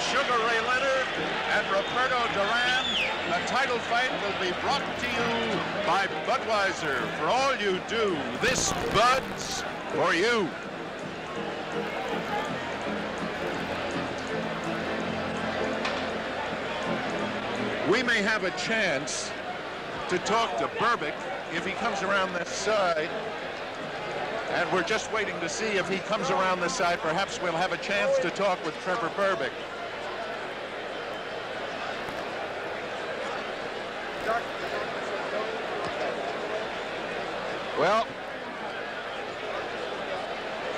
Sugar Ray Leonard and Roberto Duran. The title fight will be brought to you by Budweiser. For all you do, this Bud's for you. We may have a chance to talk to Berbick if he comes around this side. And we're just waiting to see if he comes around this side. Perhaps we'll have a chance to talk with Trevor Berbick. Well,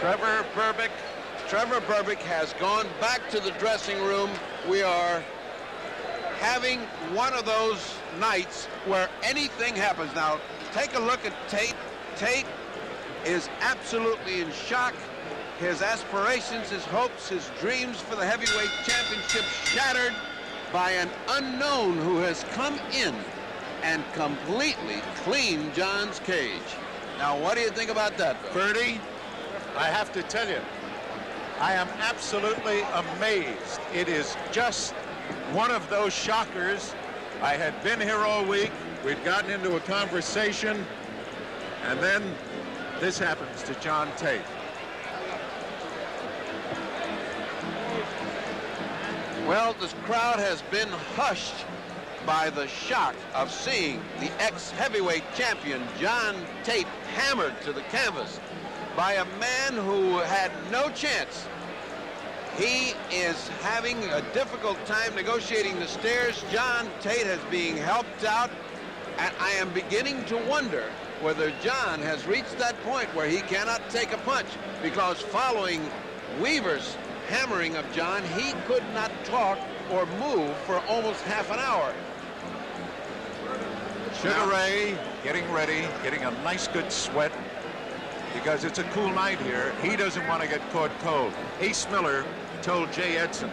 Trevor Berbick has gone back to the dressing room. We are having one of those nights where anything happens. Now, take a look at Tate. Tate is absolutely in shock. His aspirations, his hopes, his dreams for the heavyweight championship shattered by an unknown who has come in and completely cleaned John's cage. Now, what do you think about that, Ferdy? I have to tell you, I am absolutely amazed. It is just one of those shockers. I had been here all week. We'd gotten into a conversation, and then this happens to John Tate. Well, this crowd has been hushed by the shock of seeing the ex-heavyweight champion John Tate hammered to the canvas by a man who had no chance. He is having a difficult time negotiating the stairs. John Tate is being helped out, and I am beginning to wonder whether John has reached that point where he cannot take a punch, because following Weaver's hammering of John, he could not talk or move for almost half an hour. Sugar Ray getting ready, getting a nice good sweat, because it's a cool night here. He doesn't want to get caught cold. Ace Miller told Jay Edson,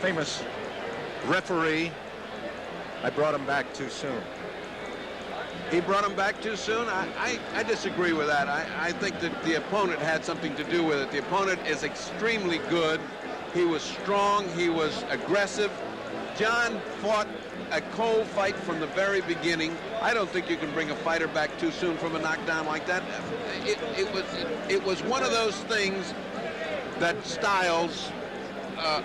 famous referee, I brought him back too soon. He brought him back too soon? I disagree with that. I think that the opponent had something to do with it. The opponent is extremely good. He was strong. He was aggressive. John fought a cold fight from the very beginning. I don't think you can bring a fighter back too soon from a knockdown like that. It was one of those things that styles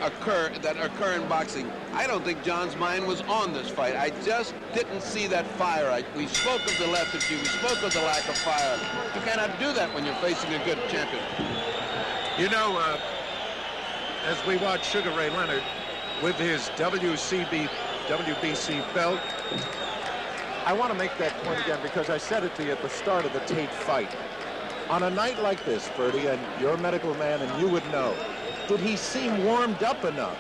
occur in boxing. I don't think John's mind was on this fight. I just didn't see that fire. We spoke of the lethargy. We spoke of the lack of fire. You cannot do that when you're facing a good champion. You know, as we watch Sugar Ray Leonard with his WBC belt, I want to make that point again because I said it to you at the start of the Tate fight. On a night like this, Ferdy, and you're a medical man and you would know, did he seem warmed up enough?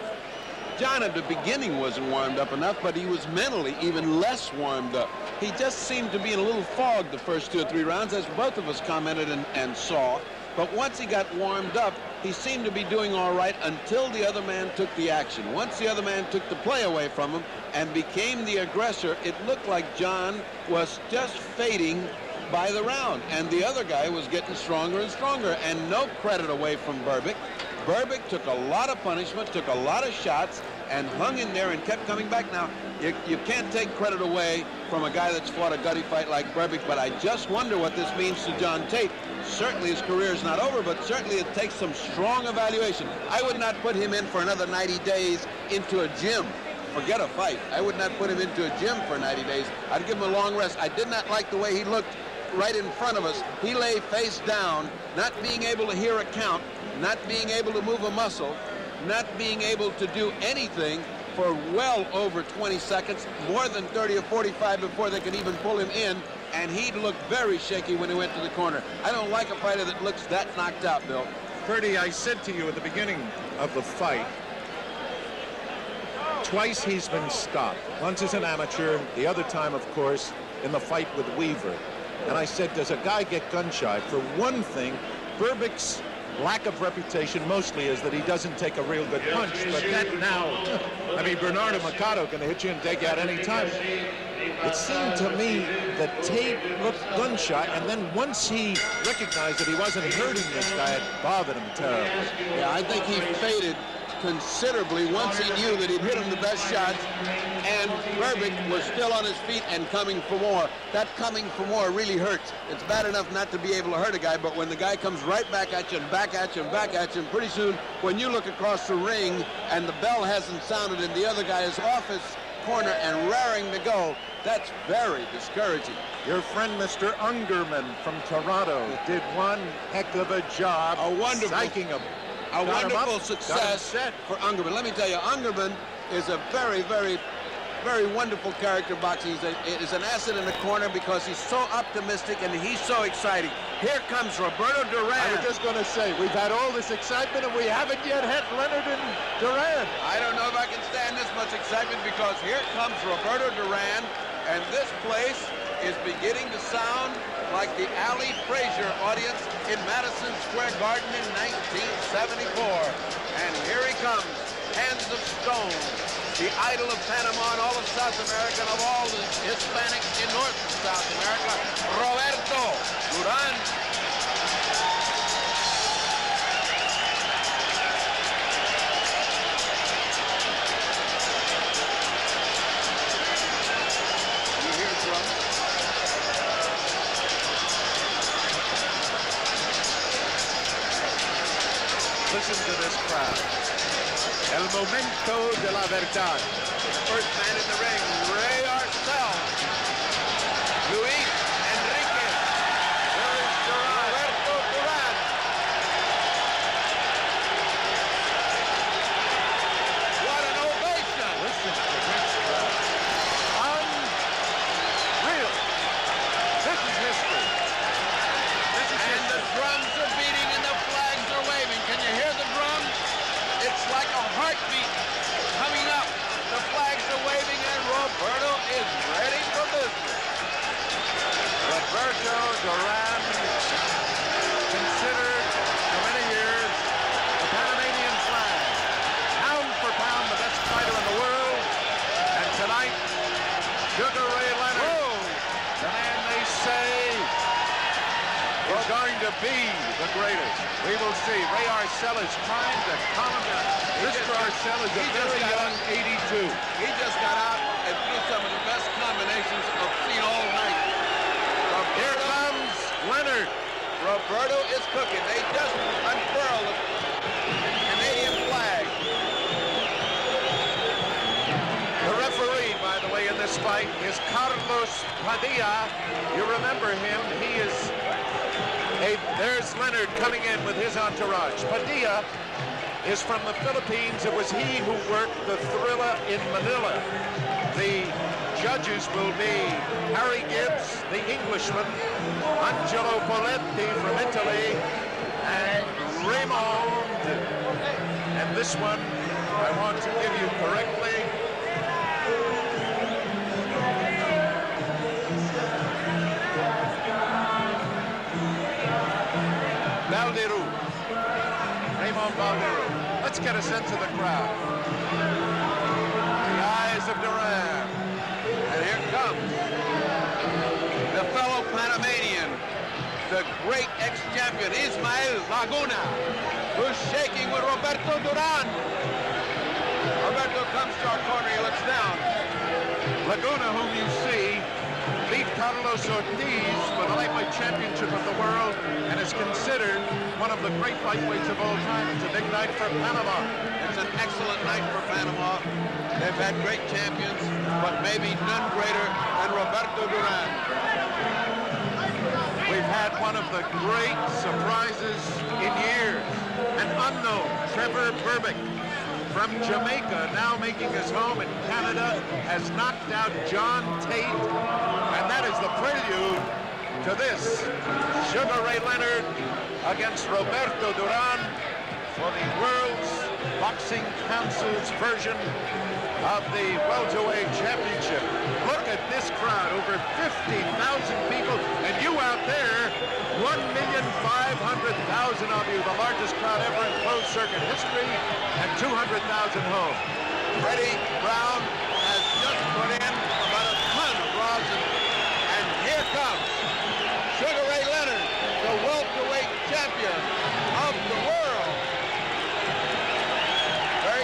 John at the beginning wasn't warmed up enough, but he was mentally even less warmed up. He just seemed to be in a little fog the first 2 or 3 rounds, as both of us commented and saw. But once he got warmed up, he seemed to be doing all right until the other man took the action. Once the other man took the play away from him and became the aggressor, it looked like John was just fading by the round, and the other guy was getting stronger and stronger, and no credit away from Berbick. Berbick took a lot of punishment, took a lot of shots, and hung in there and kept coming back. Now, you can't take credit away from a guy that's fought a gutty fight like Berbick, but I just wonder what this means to John Tate. Certainly his career is not over, but certainly it takes some strong evaluation. I would not put him in for another 90 days into a gym. Forget a fight. I would not put him into a gym for 90 days. I'd give him a long rest. I did not like the way he looked right in front of us. He lay face down, not being able to hear a count, not being able to move a muscle, not being able to do anything for well over 20 seconds, more than 30 or 45 before they could even pull him in, and he looked very shaky when he went to the corner. I don't like a fighter that looks that knocked out, Bill. Ferdy, I said to you at the beginning of the fight, twice he's been stopped. Once as an amateur, the other time, of course, in the fight with Weaver. And I said, does a guy get gun-shy? For one thing, Berbick's lack of reputation mostly is that he doesn't take a real good punch, but that now, I mean, Bernardo Machado can hit you and take you out any time. It seemed to me that Tate looked gun-shy, and then once he recognized that he wasn't hurting this guy, it bothered him terribly. Yeah, I think he faded considerably once he knew that he'd hit him the best shots, and Berbick was still on his feet and coming for more. That coming for more really hurts. It's bad enough not to be able to hurt a guy, but when the guy comes right back at you and back at you and back at you, and pretty soon when you look across the ring and the bell hasn't sounded and the other guy is off his corner and raring to go, that's very discouraging. Your friend Mr. Ungerman from Toronto did one heck of a job psyching him. A wonderful success for Ungerman. Let me tell you, Ungerman is a very, very, very wonderful character boxing. He's an asset in the corner because he's so optimistic and he's so exciting. Here comes Roberto Duran. I was just going to say, we've had all this excitement and we haven't yet had Leonard and Duran. I don't know if I can stand this much excitement because here comes Roberto Duran, and this place is beginning to sound like the Ali Frazier audience in Madison Square Garden in 1974. And here he comes, Hands of Stone, the idol of Panama and all of South America and of all the Hispanics in North and South America, Roberto Duran. Listen to this crowd. El momento de la verdad. First man in the ring, Ray Arcel. Luis Enriquez. There is Roberto Duran. What an ovation. Listen to this crowd. Unreal. This is history. This is And the drums are beating and the flags are waving. Can you hear the drums? It's like a heartbeat coming up. The flags are waving and Roberto is ready for business. Roberto Duran, considered for many years the Panamanian flag, pound for pound the best fighter in the world, and tonight, Sugar Ray Leonard, the man they say is going to be the greatest. We will see. Ray Arcel is trying to calm him down. Mr. Arcel is a very young 82. He just got out and threw some of the best combinations I've seen all night. Here comes Leonard. Roberto is cooking. They just unfurled the Canadian flag. The referee, by the way, in this fight is Carlos Padilla. You remember him. He is there's Leonard coming in with his entourage. Padilla is from the Philippines. It was he who worked the Thriller in Manila. The judges will be Harry Gibbs, the Englishman, Angelo Poletti from Italy, and Raymond. And this one, I want to give you correctly. Valderu. Raymond Valderu. Let's get a sense of the crowd. The eyes of Duran. And here comes the fellow Panamanian, the great ex-champion Ismael Laguna, who's shaking with Roberto Duran. Roberto comes to our corner, he looks down. Laguna, whom you see, beat Carlos Ortiz for the lightweight championship of the world and is considered one of the great lightweights of all time. It's a big night for Panama. It's an excellent night for Panama. They've had great champions, but maybe none greater than Roberto Duran. We've had one of the great surprises in years, an unknown Trevor Berbick from Jamaica, now making his home in Canada, has knocked out John Tate, and that is the prelude to this. Sugar Ray Leonard against Roberto Duran for the World's Boxing Council's version of the welterweight championship. Look at this crowd, over 50,000 people, and you out there, 1,500,000 of you, the largest crowd ever in closed circuit history, and 200,000 home. Freddie Brown has just put in about a ton of rosin, and here comes Sugar Ray Leonard, the welterweight champion of the world. Very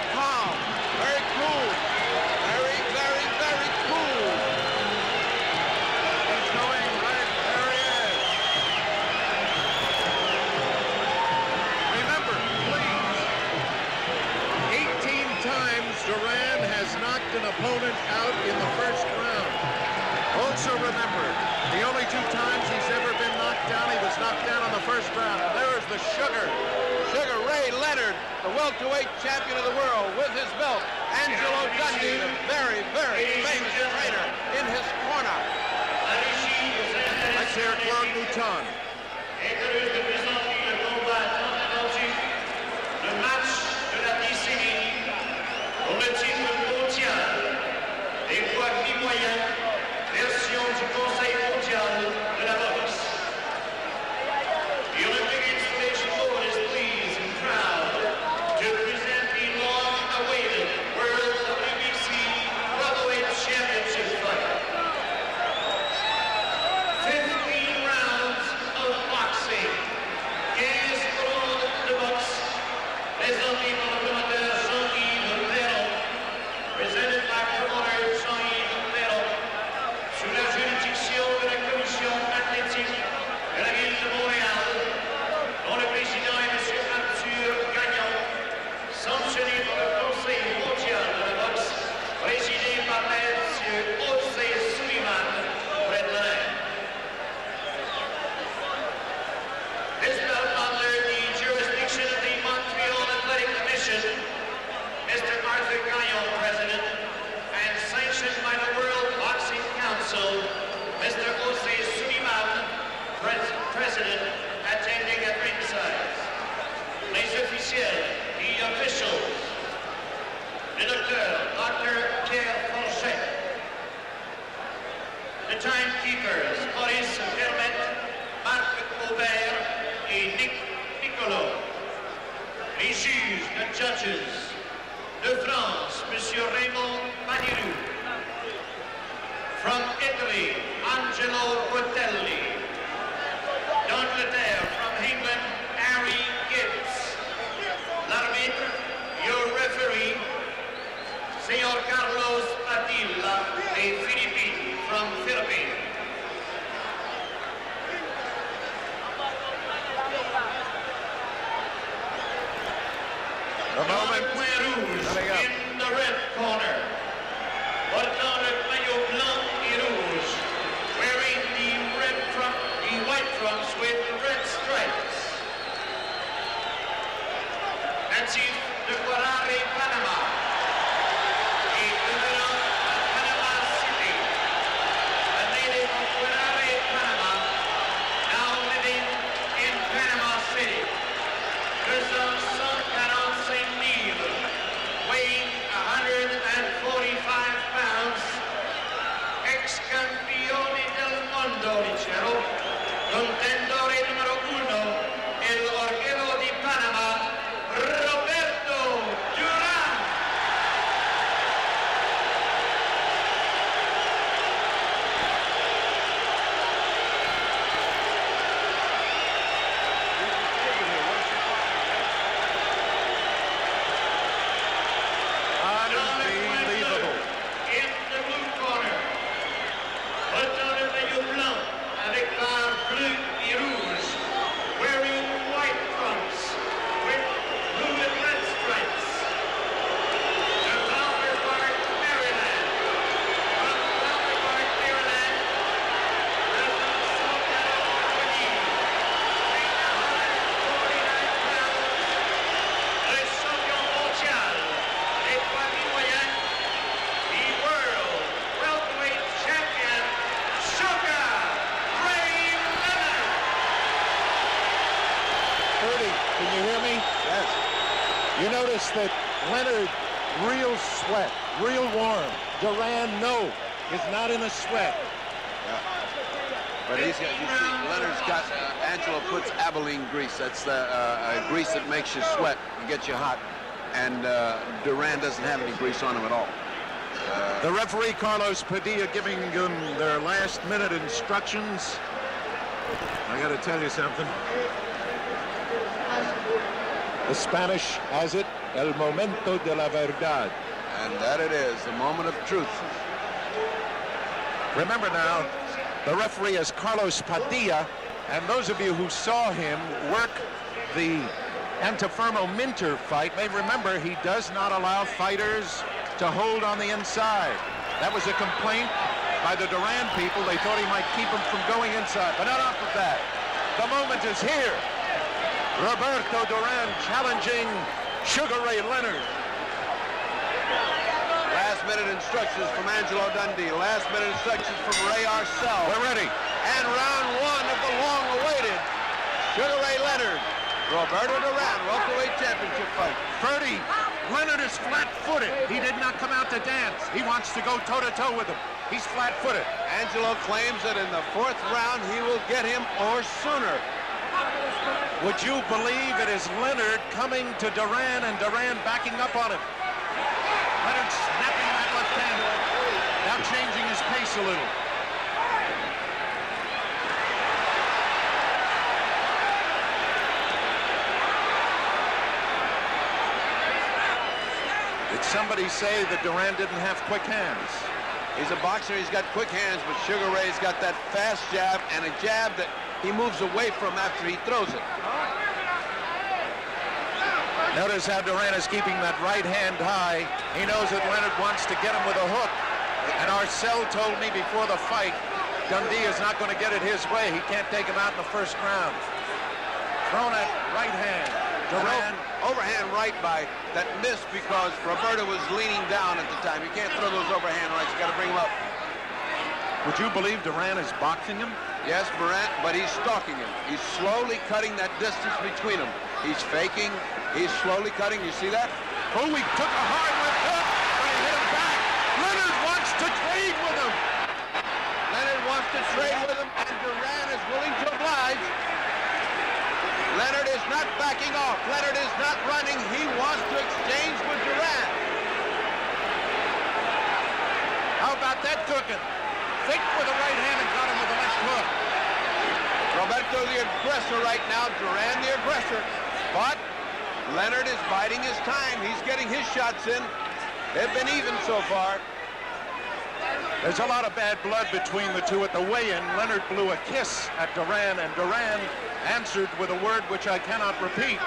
knocked an opponent out in the first round. Also remember, the only 2 times he's ever been knocked down, he was knocked down in the first round. There's the Sugar Ray Leonard, the welterweight champion of the world, with his belt. Angelo Dundee, the very, very famous trainer, in his corner. Let's hear Claude Mouton. Le match de la décennie pour le titre mondial des poids mi-moyens, version du Conseil mondial de la boxe. The Olympic installation board is pleased and proud to present the long-awaited World WBC Welterweight Championship fight. 15 rounds of boxing. 15 rounds de boxe. Présenté par le promoteur Jean-Yves Perron, presented by promoter Jean-Yves Perron, sous la juridiction de la commission athlétique de la ville de Montréal, dont le président est M. Arthur Gagnon, sanctionné par le Conseil mondial de la boxe, présidé par M. José Sullivan, près de l'Inde. This belt under the jurisdiction of the Montreal Athletic Commission, Mr. Arthur Gagnon, President, and sanctioned by the World Boxing Council, Mr. José Sullivan, President, attending at ringside. Les officiels, the officials, le docteur, Dr. Pierre Forget, the timekeepers, Maurice Vermette, Marc Aubert, et Nick Piccolo. Les juges, the judges. De France, Monsieur Raymond Manirou. From Italy, Angelo Rotelli. D'Angleterre, from England, Harry Gibbs. L'arbitre, your referee, Señor Carlos Padilla, a Philippine from Philippines. The moment. In the red corner, portant le maillot blanc et rouge, wearing the white trunks with red stripes. Natif de Guarare, Panama, et devenant à Panama City, a native of Guarare, Panama, now living in Panama City. Pesant 145 livres, weighing 145 pounds, ex-campione del mondo, dicevo, contendore numero 1, el orguello di Panama, Roberto Duran. Unbelievable. In the blue corner, portant le maillot blanc avec barre bleue et rouge, wearing white trunks with blue and red stripes. De Flower Park, Maryland. From Flower Park, Maryland, President Sultan Al-Qadim, weighing 149 pounds, le champion mondial des poids mi-moyens, the world welterweight champion, Sugar Ray Leonard. 30, can you hear me? Yes. You notice that Leonard, real sweat, real warm. Duran, no, is not in a sweat. But he's got, you see, Leonard's got, Angelo puts Abilene grease. That's the grease that makes you sweat and gets you hot. And Duran doesn't have any grease on him at all. The referee, Carlos Padilla, giving them their last minute instructions. I got to tell you something. The Spanish has it, el momento de la verdad. And that it is, the moment of truth. Remember now, the referee is Carlos Padilla, and those of you who saw him work the Antifermo Minter fight may remember he does not allow fighters to hold on the inside. That was a complaint by the Duran people. They thought he might keep him from going inside, but enough of that. The moment is here. Roberto Duran challenging Sugar Ray Leonard. Last-minute instructions from Angelo Dundee. Last-minute instructions from Ray Arcel. We're ready. And round one of the long-awaited Sugar Ray Leonard, Roberto Duran welterweight championship fight. Ferdy, Leonard is flat-footed. He did not come out to dance. He wants to go toe-to-toe with him. He's flat-footed. Angelo claims that in the fourth round he will get him or sooner. Would you believe it is Leonard coming to Duran and Duran backing up on him? Leonard snapping that left hand, now changing his pace a little. Did somebody say that Duran didn't have quick hands? He's a boxer, he's got quick hands, but Sugar Ray's got that fast jab and a jab that he moves away from after he throws it. Notice how Duran is keeping that right hand high. He knows that Leonard wants to get him with a hook. And Arcel told me before the fight, Dundee is not going to get it his way. He can't take him out in the first round. Thrown at right hand. Duran. Overhand right by that missed because Roberto was leaning down at the time. You can't throw those overhand rights. You got to bring him up. Would you believe Duran is boxing him? Yes, Morant, but he's stalking him. He's slowly cutting that distance between them. He's faking. He's slowly cutting. You see that? Oh, he took a hard left hook, but he hit him back. Leonard wants to trade with him. Leonard wants to trade with him, and Duran is willing to oblige. Leonard is not backing off. Leonard is not running. He wants to exchange with Duran. How about that cooking? Thick with the right hand and got him with the left hook. Roberto the aggressor right now, Duran the aggressor. But Leonard is biding his time. He's getting his shots in. They've been even so far. There's a lot of bad blood between the two at the weigh-in. Leonard blew a kiss at Duran, and Duran answered with a word which I cannot repeat.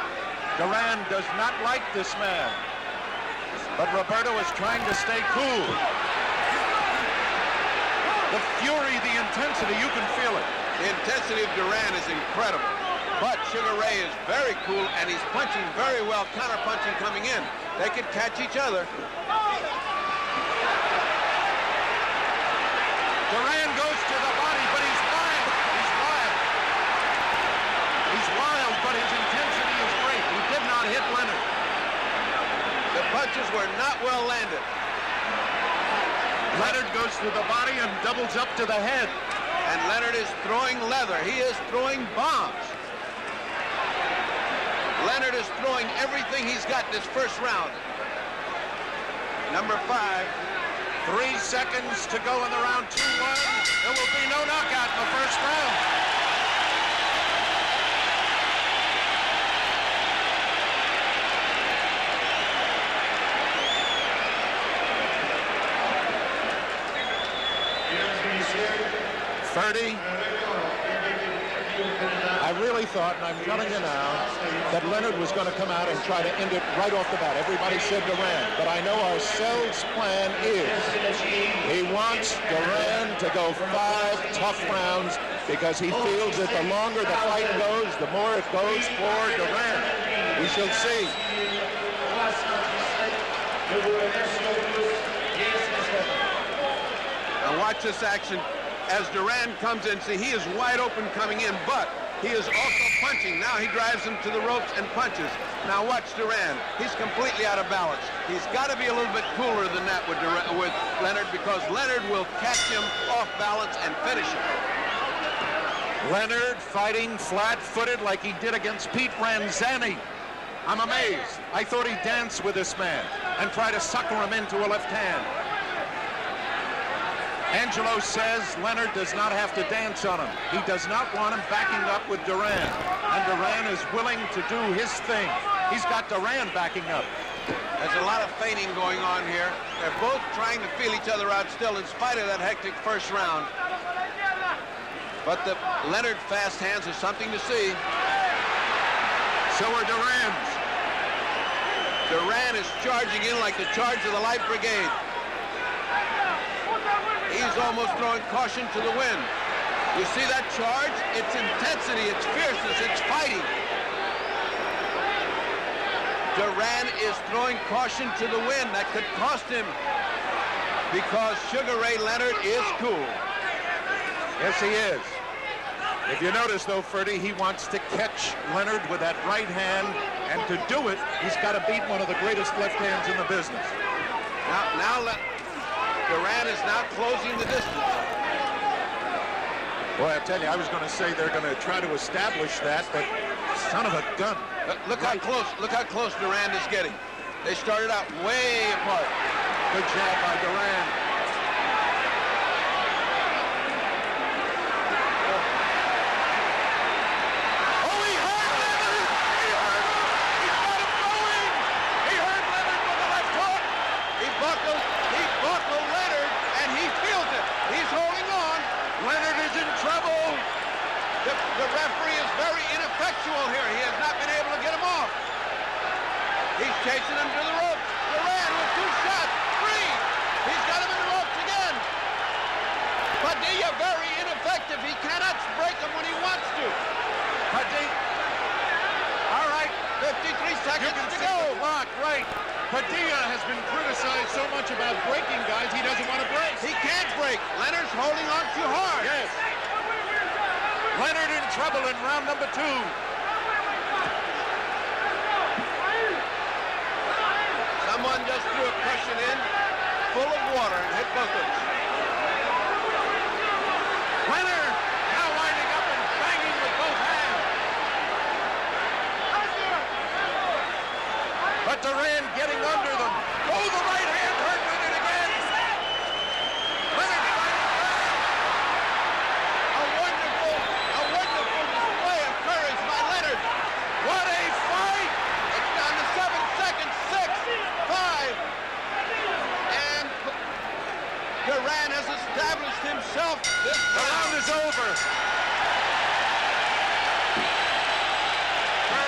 Duran does not like this man. But Roberto is trying to stay cool. The fury, the intensity, you can feel it. The intensity of Duran is incredible. But Sugar Ray is very cool, and he's punching very well, counter-punching coming in. They could catch each other. Duran goes to the body, but he's wild. He's wild. He's wild, but his intensity is great. He did not hit Leonard. The punches were not well landed. Leonard goes to the body and doubles up to the head. And Leonard is throwing leather. He is throwing bombs. Leonard is throwing everything he's got in this first round. Number 5. 3 seconds to go in the round. 2-1. There will be no knockout in the first round. Ferdy, I really thought, and I'm telling you now, that Leonard was going to come out and try to end it right off the bat. Everybody said Duran, but I know Arcel's plan is he wants Duran to go 5 tough rounds because he feels that the longer the fight goes, the more it goes for Duran. We shall see. Now watch this action as Duran comes in. See, he is wide open coming in, but he is also punching. Now he drives him to the ropes and punches. Now watch Duran. He's completely out of balance. He's got to be a little bit cooler than that with Leonard, because Leonard will catch him off balance and finish him. Leonard fighting flat-footed like he did against Pete Ranzani. I'm amazed. I thought he'd dance with this man and try to sucker him into a left hand. Angelo says Leonard does not have to dance on him. He does not want him backing up with Duran. And Duran is willing to do his thing. He's got Duran backing up. There's a lot of feigning going on here. They're both trying to feel each other out still in spite of that hectic first round. But the Leonard fast hands are something to see. So are Duran's. Duran is charging in like the charge of the Light Brigade. He's almost throwing caution to the wind. You see that charge? It's intensity, it's fierceness, it's fighting. Duran is throwing caution to the wind. That could cost him, because Sugar Ray Leonard is cool. Yes, he is. If you notice, though, Ferdy, he wants to catch Leonard with that right hand, and to do it, he's got to beat one of the greatest left hands in the business. Duran is now closing the distance. Boy, I tell you, I was going to say they're going to try to establish that, but son of a gun. Look how close Duran is getting. They started out way apart. Good job by Duran. Oh, he hurt Leonard! He hurt him! He got him going! He hurt Leonard with the left hook! He buckled Leonard, and he feels it. He's holding on. Leonard is in trouble! The referee is very ineffectual here. He has not been able to get him off. He's chasing him to the ropes. Duran with 2 shots. 3. He's got him in the ropes again. Padilla very ineffective. He cannot break him when he wants to. Padilla. All right. 53 seconds You can to see go. the clock, right. Padilla has been criticized so much about breaking guys, he doesn't want to break. He can't break. Leonard's holding on too hard. Yes. Leonard in trouble in round number 2. Someone just threw a cushion in full of water and hit buckles. Leonard now winding up and banging with both hands. But Duran getting under them. Oh, the right hand hurt Leonard again. Leonard fighting back. A wonderful display of courage by Leonard. What a fight! It's down to 7 seconds. 6, 5. And Duran has established himself. This The round is over.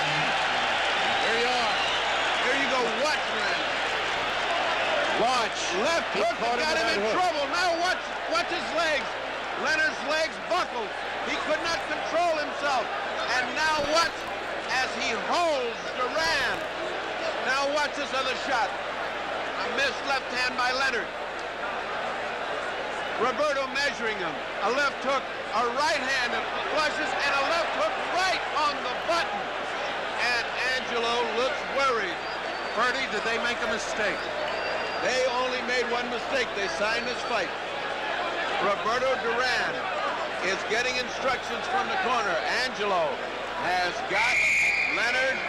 There you are. There you go. Watch, Leonard. Watch. Left He hook caught him got with him in that hook. trouble. Now watch his legs. Leonard's legs buckled. He could not control himself. And now watch as he holds Duran. Now watch this other shot. A missed left hand by Leonard. Roberto measuring him. A left hook, a right hand that flushes, and a left hook right on the button. And Angelo looks worried. Ferdy, did they make a mistake? They only made one mistake. They signed this fight. Roberto Duran is getting instructions from the corner. Angelo has got Leonard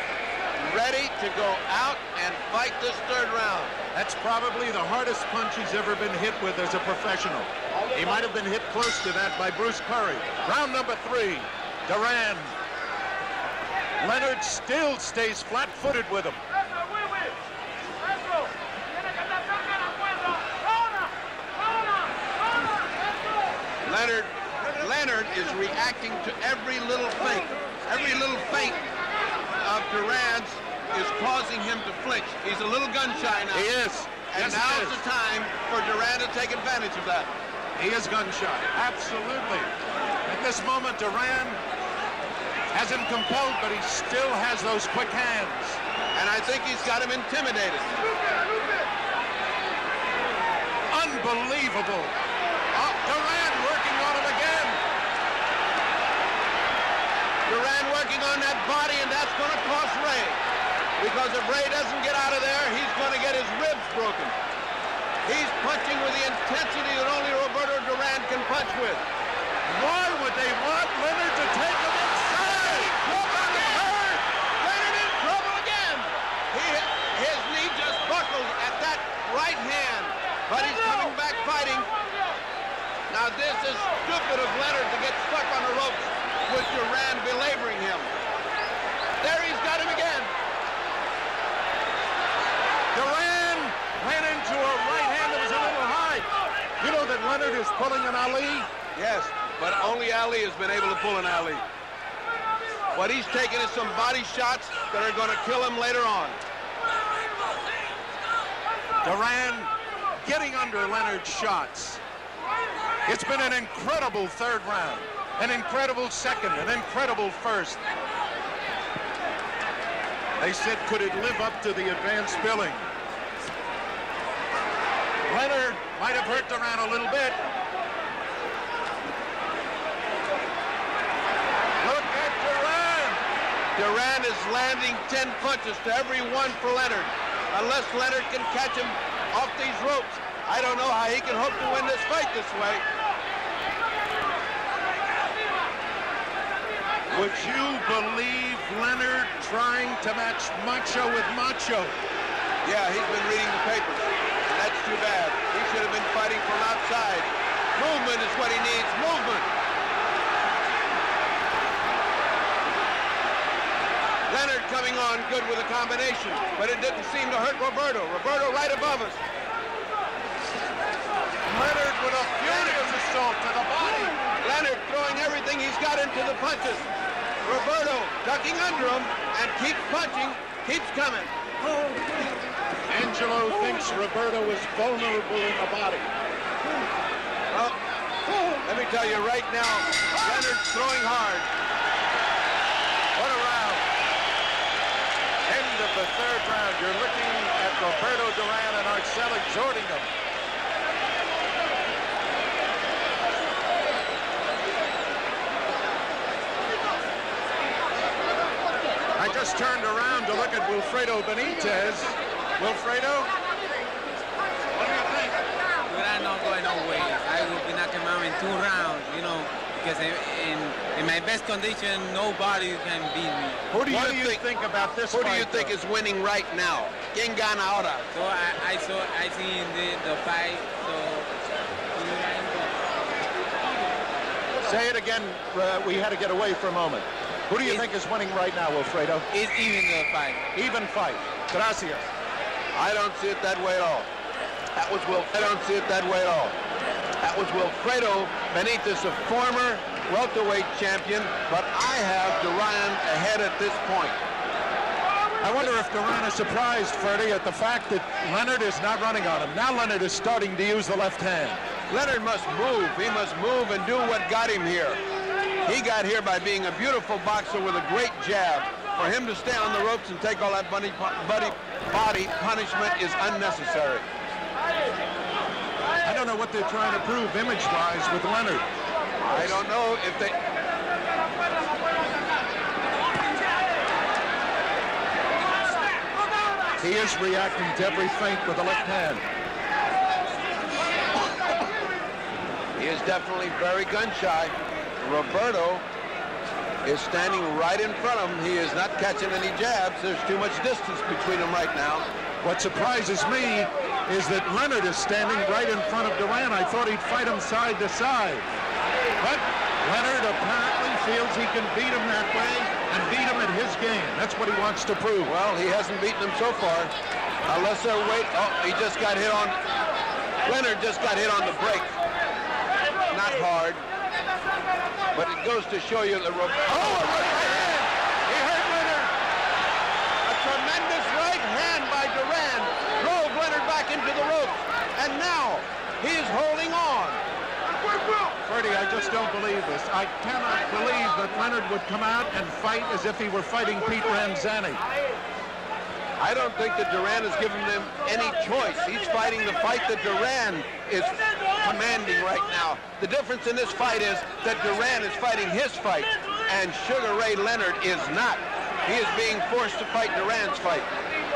ready to go out and fight this 3rd round. That's probably the hardest punch he's ever been hit with as a professional. He might have been hit close to that by Bruce Curry. Round number 3, Duran. Leonard still stays flat-footed with him. Leonard is reacting to every little feint. Every little feint of Duran's is causing him to flinch. He's a little gun-shy now. He is. And Yes, he now's is. the time for Duran to take advantage of that. He is gun-shy. Absolutely. At this moment, Duran has him compelled, but he still has those quick hands. And I think he's got him intimidated. Unbelievable. Oh, Duran working on him again. Duran working on that body, and that's going to cost Ray. Because if Ray doesn't get out of there, he's going to get his ribs broken. He's punching with the intensity that only Roberto Duran can punch with. Why would they want Leonard to take him inside? Leonard in trouble again. His knee just buckled at that right hand, but he's coming back fighting. Now this is stupid of Leonard to get stuck on the ropes with Duran belaboring him. There he's got him again. Duran ran into a right hand that was a little high. You know that Leonard is pulling an Ali? Yes, but only Ali has been able to pull an Ali. What he's taking is some body shots that are going to kill him later on. Duran getting under Leonard's shots. It's been an incredible third round, an incredible second, an incredible first. They said, could it live up to the advanced billing? Leonard might have hurt Duran a little bit. Look at Duran. Duran is landing 10 punches to every one for Leonard. Unless Leonard can catch him off these ropes, I don't know how he can hope to win this fight this way. Would you believe Leonard trying to match Macho with Macho? Yeah, he's been reading the papers. And that's too bad. He should have been fighting from outside. Movement is what he needs. Movement. Leonard coming on good with a combination, but it didn't seem to hurt Roberto. Roberto right above us. Leonard with a furious assault to the body. Leonard throwing everything he's got into the punches. Roberto ducking under him and keeps punching, keeps coming. Angelo thinks Roberto is vulnerable in the body. Well, let me tell you right now, Leonard's throwing hard. What a round. End of the third round. You're looking at Roberto Duran and Arcel exhorting him. I just turned around to look at Wilfredo Benitez. Wilfredo, what do you think? Duran not going no way. I will be knocking him out in 2 rounds, you know, because in my best condition, nobody can beat me. What do you think about this Who fight, do you think is winning right now? ¿Quién gana ahora? So I see in the fight, so Say it again. We had to get away for a moment. Who do you think is winning right now, Wilfredo? it's even the fight. Even fight. Gracias. I don't see it that way at all. I don't see it that way at all. That was Wilfredo Benitez, a former welterweight champion, but I have Duran ahead at this point. I wonder if Duran is surprised, Ferdy, at the fact that Leonard is not running on him. Now Leonard is starting to use the left hand. Leonard must move. He must move and do what got him here. He got here by being a beautiful boxer with a great jab. For him to stay on the ropes and take all that body punishment is unnecessary. I don't know what they're trying to prove image-wise with Leonard. I don't know if they... He is reacting to every feint with the left hand. He is definitely very gun-shy. Roberto is standing right in front of him. He is not catching any jabs. There's too much distance between them right now. What surprises me is that Leonard is standing right in front of Duran. I thought he'd fight him side to side. But Leonard apparently feels he can beat him that way and beat him at his game. That's what he wants to prove. Well, he hasn't beaten him so far. Unless they're waiting. Oh, he just got hit on... Leonard just got hit on the break. Not hard. But it goes to show you that Roberto... Oh, a right hand! He hurt Leonard! A tremendous right hand by Duran drove Leonard back into the ropes. And now, he is holding on. Freddie, I just don't believe this. I cannot believe that Leonard would come out and fight as if he were fighting Pete Ramzani. I don't think that Duran has given them any choice. He's fighting the fight that Duran is commanding right now. The difference in this fight is that Duran is fighting his fight, and Sugar Ray Leonard is not. He is being forced to fight Duran's fight,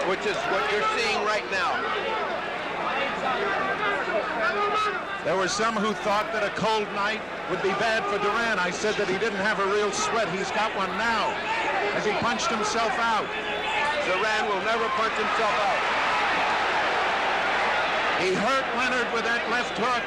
which is what you're seeing right now. There were some who thought that a cold night would be bad for Duran. I said that he didn't have a real sweat. He's got one now as he punched himself out. Duran will never punch himself out. He hurt Leonard with that left hook.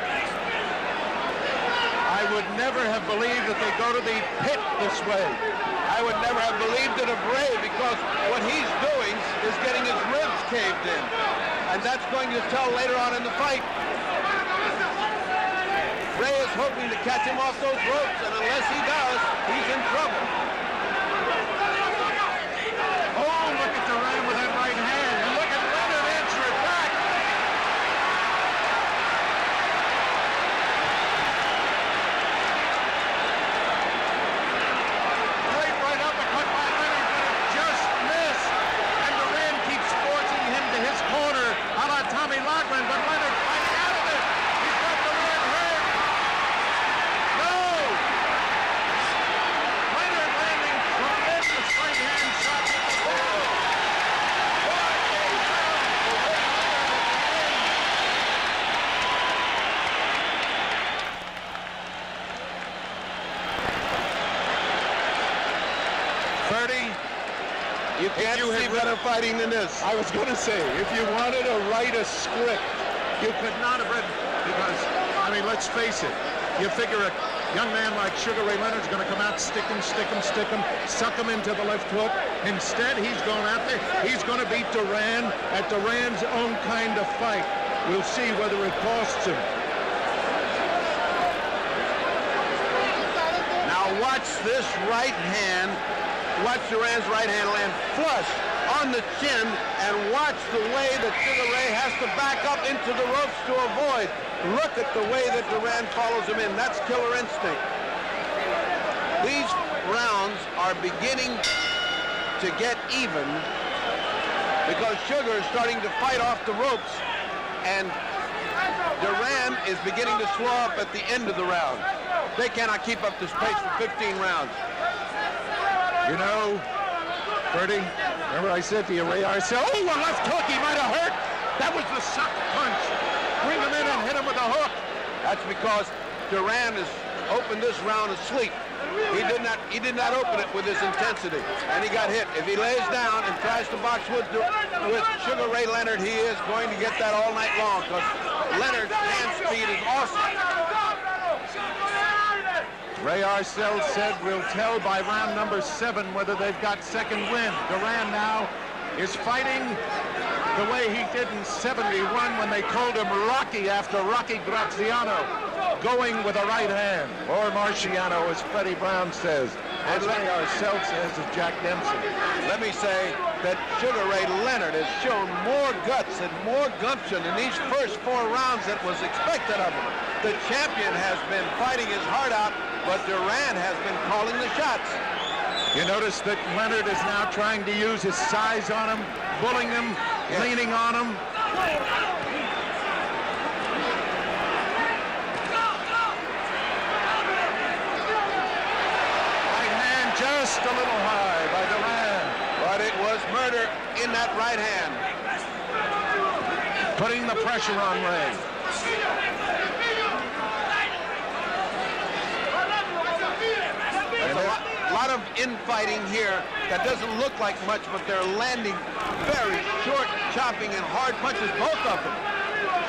I would never have believed that they go to the pit this way. I would never have believed it of Ray, because what he's doing is getting his ribs caved in. And that's going to tell later on in the fight. Ray is hoping to catch him off those ropes, and unless he does, he's in trouble. Oh, look at Duran with that right hand. And look at Leonard. can't see better fighting than this. I was going to say, if you wanted to write a script, you could not have written, because, I mean, let's face it, you figure a young man like Sugar Ray Leonard's going to come out, stick him, suck him into the left hook. Instead, he's going out there. He's going to beat Duran at Duran's own kind of fight. We'll see whether it costs him. Now watch this right hand. Watch Duran's right hand land flush on the chin, and watch the way that Sugar Ray has to back up into the ropes to avoid. Look at the way that Duran follows him in. That's killer instinct. These rounds are beginning to get even because Sugar is starting to fight off the ropes, and Duran is beginning to slow up at the end of the round. They cannot keep up this pace for 15 rounds. You know, Bertie, remember I said to you, Ray Arcel, oh, a left hook, he might have hurt. That was the suck punch. Bring him in and hit him with a hook. That's because Duran has opened this round asleep. He did not open it with his intensity, and he got hit. If he lays down and tries to box with Sugar Ray Leonard, he is going to get that all night long, because Leonard's hand speed is awesome. Ray Arcel said we'll tell by round number 7 whether they've got second wind. Duran now is fighting the way he did in '71 when they called him Rocky after Rocky Graziano, going with a right hand, or Marciano, as Freddie Brown says, as Ray Arcel says of Jack Dempsey. Let me say that Sugar Ray Leonard has shown more guts and more gumption in these first 4 rounds than was expected of him. The champion has been fighting his heart out, but Duran has been calling the shots. You notice that Leonard is now trying to use his size on him, bullying him, leaning on him. Right hand just a little high by Duran. But it was murder in that right hand. Putting the pressure on Ray. There's a lot of infighting here that doesn't look like much, but they're landing very short, chopping, and hard punches, both of them.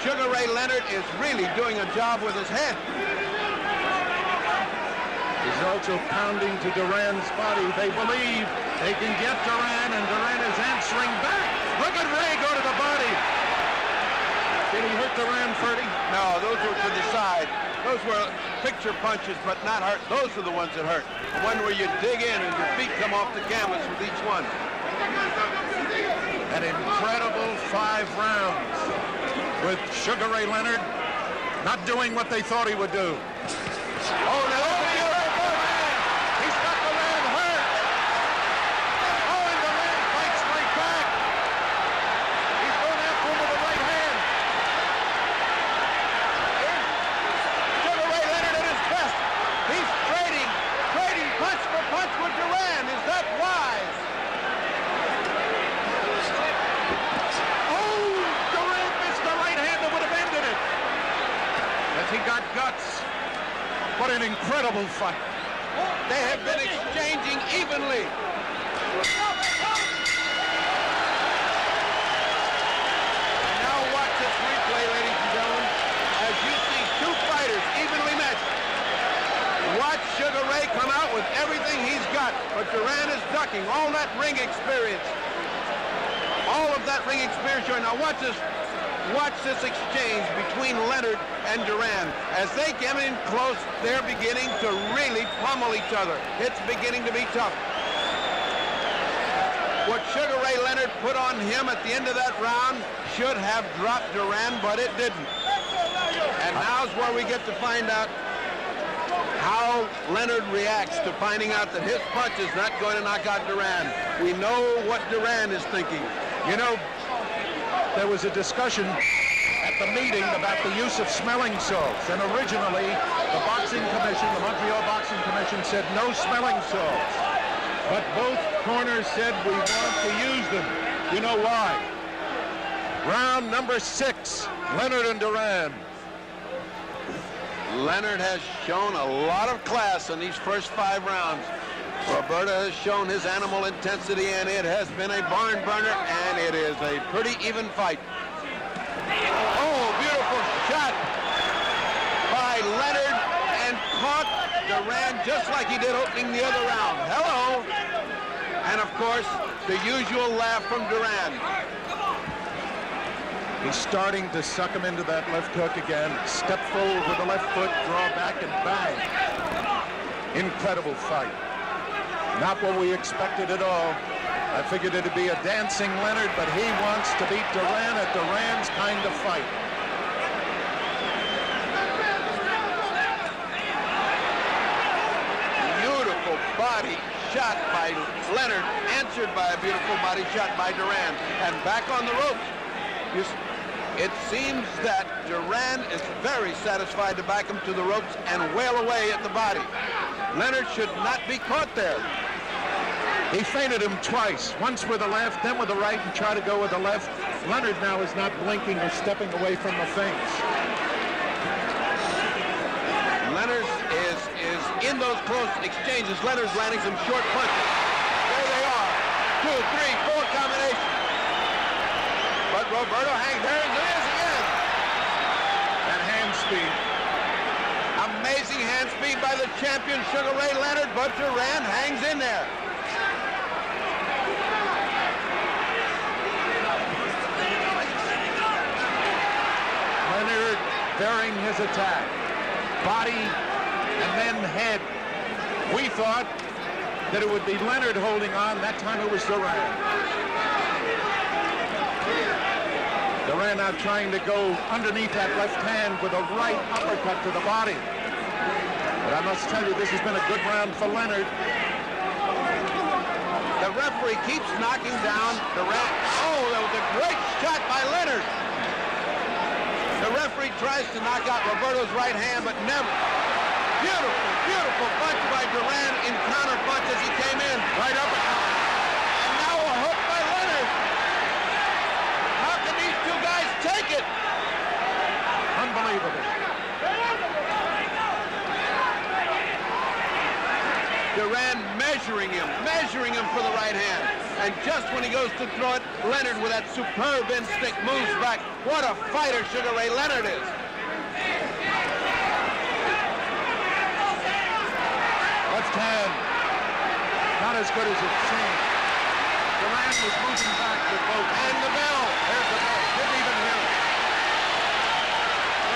Sugar Ray Leonard is really doing a job with his head. He's also pounding to Duran's body. They believe they can get Duran, and Duran is answering back. Look at Ray go to the body. Did he hurt Duran, Ferdy? No, those were to the side. Those were picture punches, but not hurt. Those are the ones that hurt. The one where you dig in and your feet come off the canvas with each one. An incredible 5 rounds with Sugar Ray Leonard not doing what they thought he would do. Oh, no! He's got Duran hurt! Oh, and Duran fights right back! He's going after him with the right hand! Sugar Ray Leonard at his best. He's trading punch for punch with Duran. Is that wise? Oh, Duran missed the right hand that would have ended it. As he got guts. What an incredible fight. They have been exchanging evenly. Now watch this replay, ladies and gentlemen, as you see 2 fighters evenly matched. Watch Sugar Ray come out with everything he's got, but Duran is ducking all that ring experience. All of that ring experience. Now watch this exchange between Leonard and Duran. As they get in close, they're beginning to really pummel each other. It's beginning to be tough. What Sugar Ray Leonard put on him at the end of that round should have dropped Duran, but it didn't. And now's where we get to find out how Leonard reacts to finding out that his punch is not going to knock out Duran. We know what Duran is thinking. You know, there was a discussion at the meeting about the use of smelling salts, and originally the boxing commission, the Montreal Boxing Commission, said no smelling salts, but both corners said we want to use them. You know why? Round number 6, Leonard and Duran. Leonard has shown a lot of class in these first 5 rounds. Roberto has shown his animal intensity, and it has been a barn burner, and it is a pretty even fight. Oh, beautiful shot by Leonard, and caught Duran just like he did opening the other round. Hello. And of course, the usual laugh from Duran. He's starting to suck him into that left hook again. Step forward with the left foot, draw back and bang. Incredible fight. Not what we expected at all. I figured it'd be a dancing Leonard, but he wants to beat Duran at Duran's kind of fight. Beautiful body shot by Leonard, answered by a beautiful body shot by Duran. And back on the ropes. It seems that Duran is very satisfied to back him to the ropes and wail away at the body. Leonard should not be caught there. He feinted him twice, once with the left, then with the right, and tried to go with the left. Leonard now is not blinking or stepping away from the feints. Leonard is in those close exchanges. Leonard's landing some short punches. There they are. 2, 3, 4 combinations. But Roberto hangs there, and there is again. And hand speed. Amazing hand speed by the champion, Sugar Ray Leonard, but Duran hangs in there. Leonard varying his attack. Body and then head. We thought that it would be Leonard holding on. That time it was Duran. Duran now trying to go underneath that left hand with a right uppercut to the body. But I must tell you, this has been a good round for Leonard. The referee keeps knocking down Duran. Oh, that was a great shot by Leonard. The referee tries to knock out Roberto's right hand, but never. Beautiful, beautiful punch by Duran in counter punch as he came in. Right uppercut. And now a hook by Leonard. How can these two guys take it? Unbelievable. Duran measuring him for the right hand. And just when he goes to throw it, Leonard with that superb instinct moves back. What a fighter Sugar Ray Leonard is. Left hand, not as good as it seemed. Duran was moving back with both. And the bell. There's the bell. Didn't even hear it.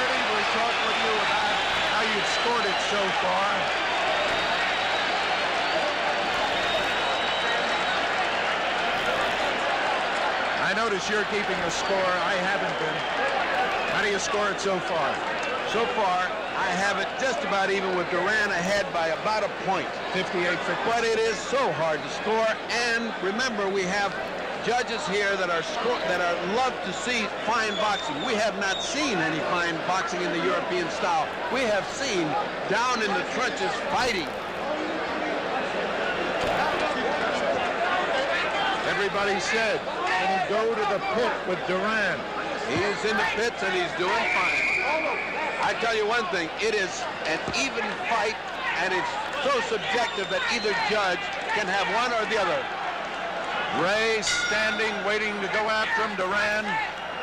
Ernie, we talked with you about how you've scored it so far. I notice you're keeping a score. I haven't been. How do you score it so far? So far, I have it just about even with Duran ahead by about a point. 58-50. But it is so hard to score. And remember, we have judges here that are love to see fine boxing. We have not seen any fine boxing in the European style. We have seen down in the trenches fighting. Everybody said, can he go to the pit with Duran? He's in the pits and he's doing fine. I tell you one thing, it is an even fight, and it's so subjective that either judge can have one or the other. Ray standing, waiting to go after him. Duran.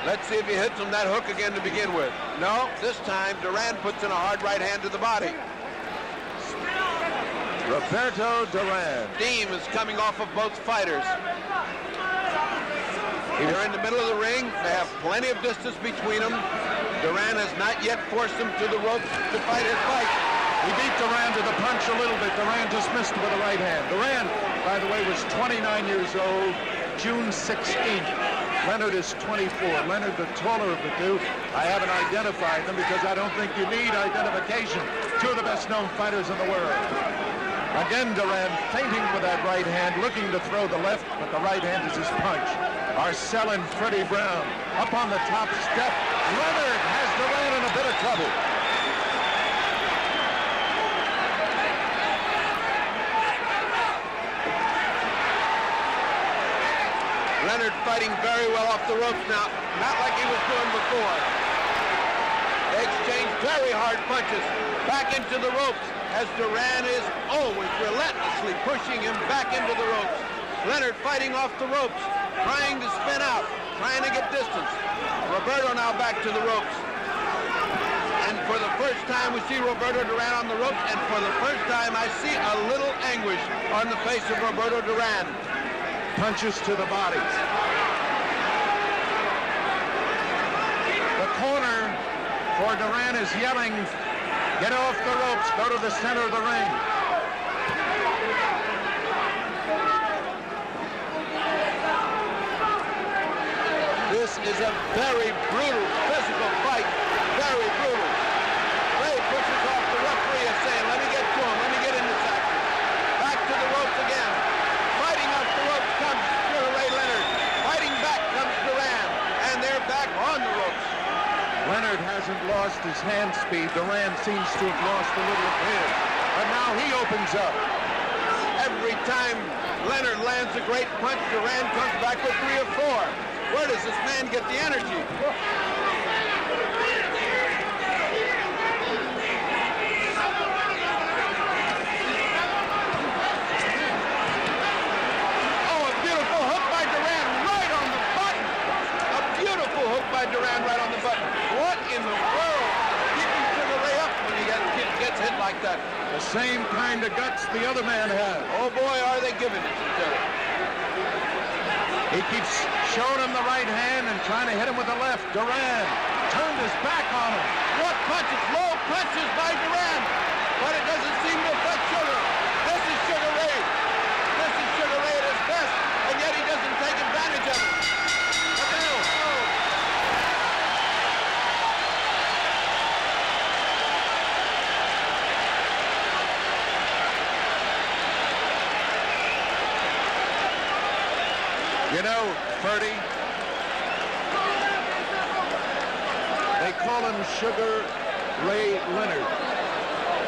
Let's see if he hits him that hook again to begin with. No, this time Duran puts in a hard right hand to the body. Roberto Duran. Steam is coming off of both fighters. They're in the middle of the ring. They have plenty of distance between them. Duran has not yet forced him to the ropes to fight his fight. He beat Duran to the punch a little bit. Duran just missed with the right hand. Duran, by the way, was 29 years old, June 16th. Leonard is 24. Leonard, the taller of the two. I haven't identified them because I don't think you need identification. Two of the best-known fighters in the world. Again, Duran feinting with that right hand, looking to throw the left, but the right hand is his punch. Arcel and Freddie Brown up on the top step. Leonard has Duran in a bit of trouble. Leonard fighting very well off the ropes now, not like he was doing before. They exchange very hard punches back into the ropes. as Duran is always relentlessly pushing him back into the ropes. Leonard fighting off the ropes, trying to spin out, trying to get distance. Roberto now back to the ropes. And for the first time we see Roberto Duran on the ropes, and for the first time I see a little anguish on the face of Roberto Duran. Punches to the body. The corner for Duran is yelling, get off the ropes, go to the center of the ring. This is a very brutal physical fight, very brutal. Ray pushes off the referee and saying, let me get to him, let me get in this action. Back to the ropes again. Fighting off the ropes comes Ray Leonard. Fighting back comes Duran, and they're back on the ropes. Leonard hasn't lost his hand speed. Duran seems to have lost a little of his. But now he opens up. Every time Leonard lands a great punch, Duran comes back with 3 or 4. Where does this man get the energy? Duran right on the button. What in the world? Keeping Sugar Ray up when he gets hit like that. The same kind of guts the other man has. Oh boy, are they giving it to him. He keeps showing him the right hand and trying to hit him with the left. Duran turned his back on him. What punches? Low punches by Duran. But it doesn't seem to affect Sugar. This is Sugar Ray. This is Sugar Ray at his best, and yet he doesn't take advantage of it. You know, Ferdy, they call him Sugar Ray Leonard.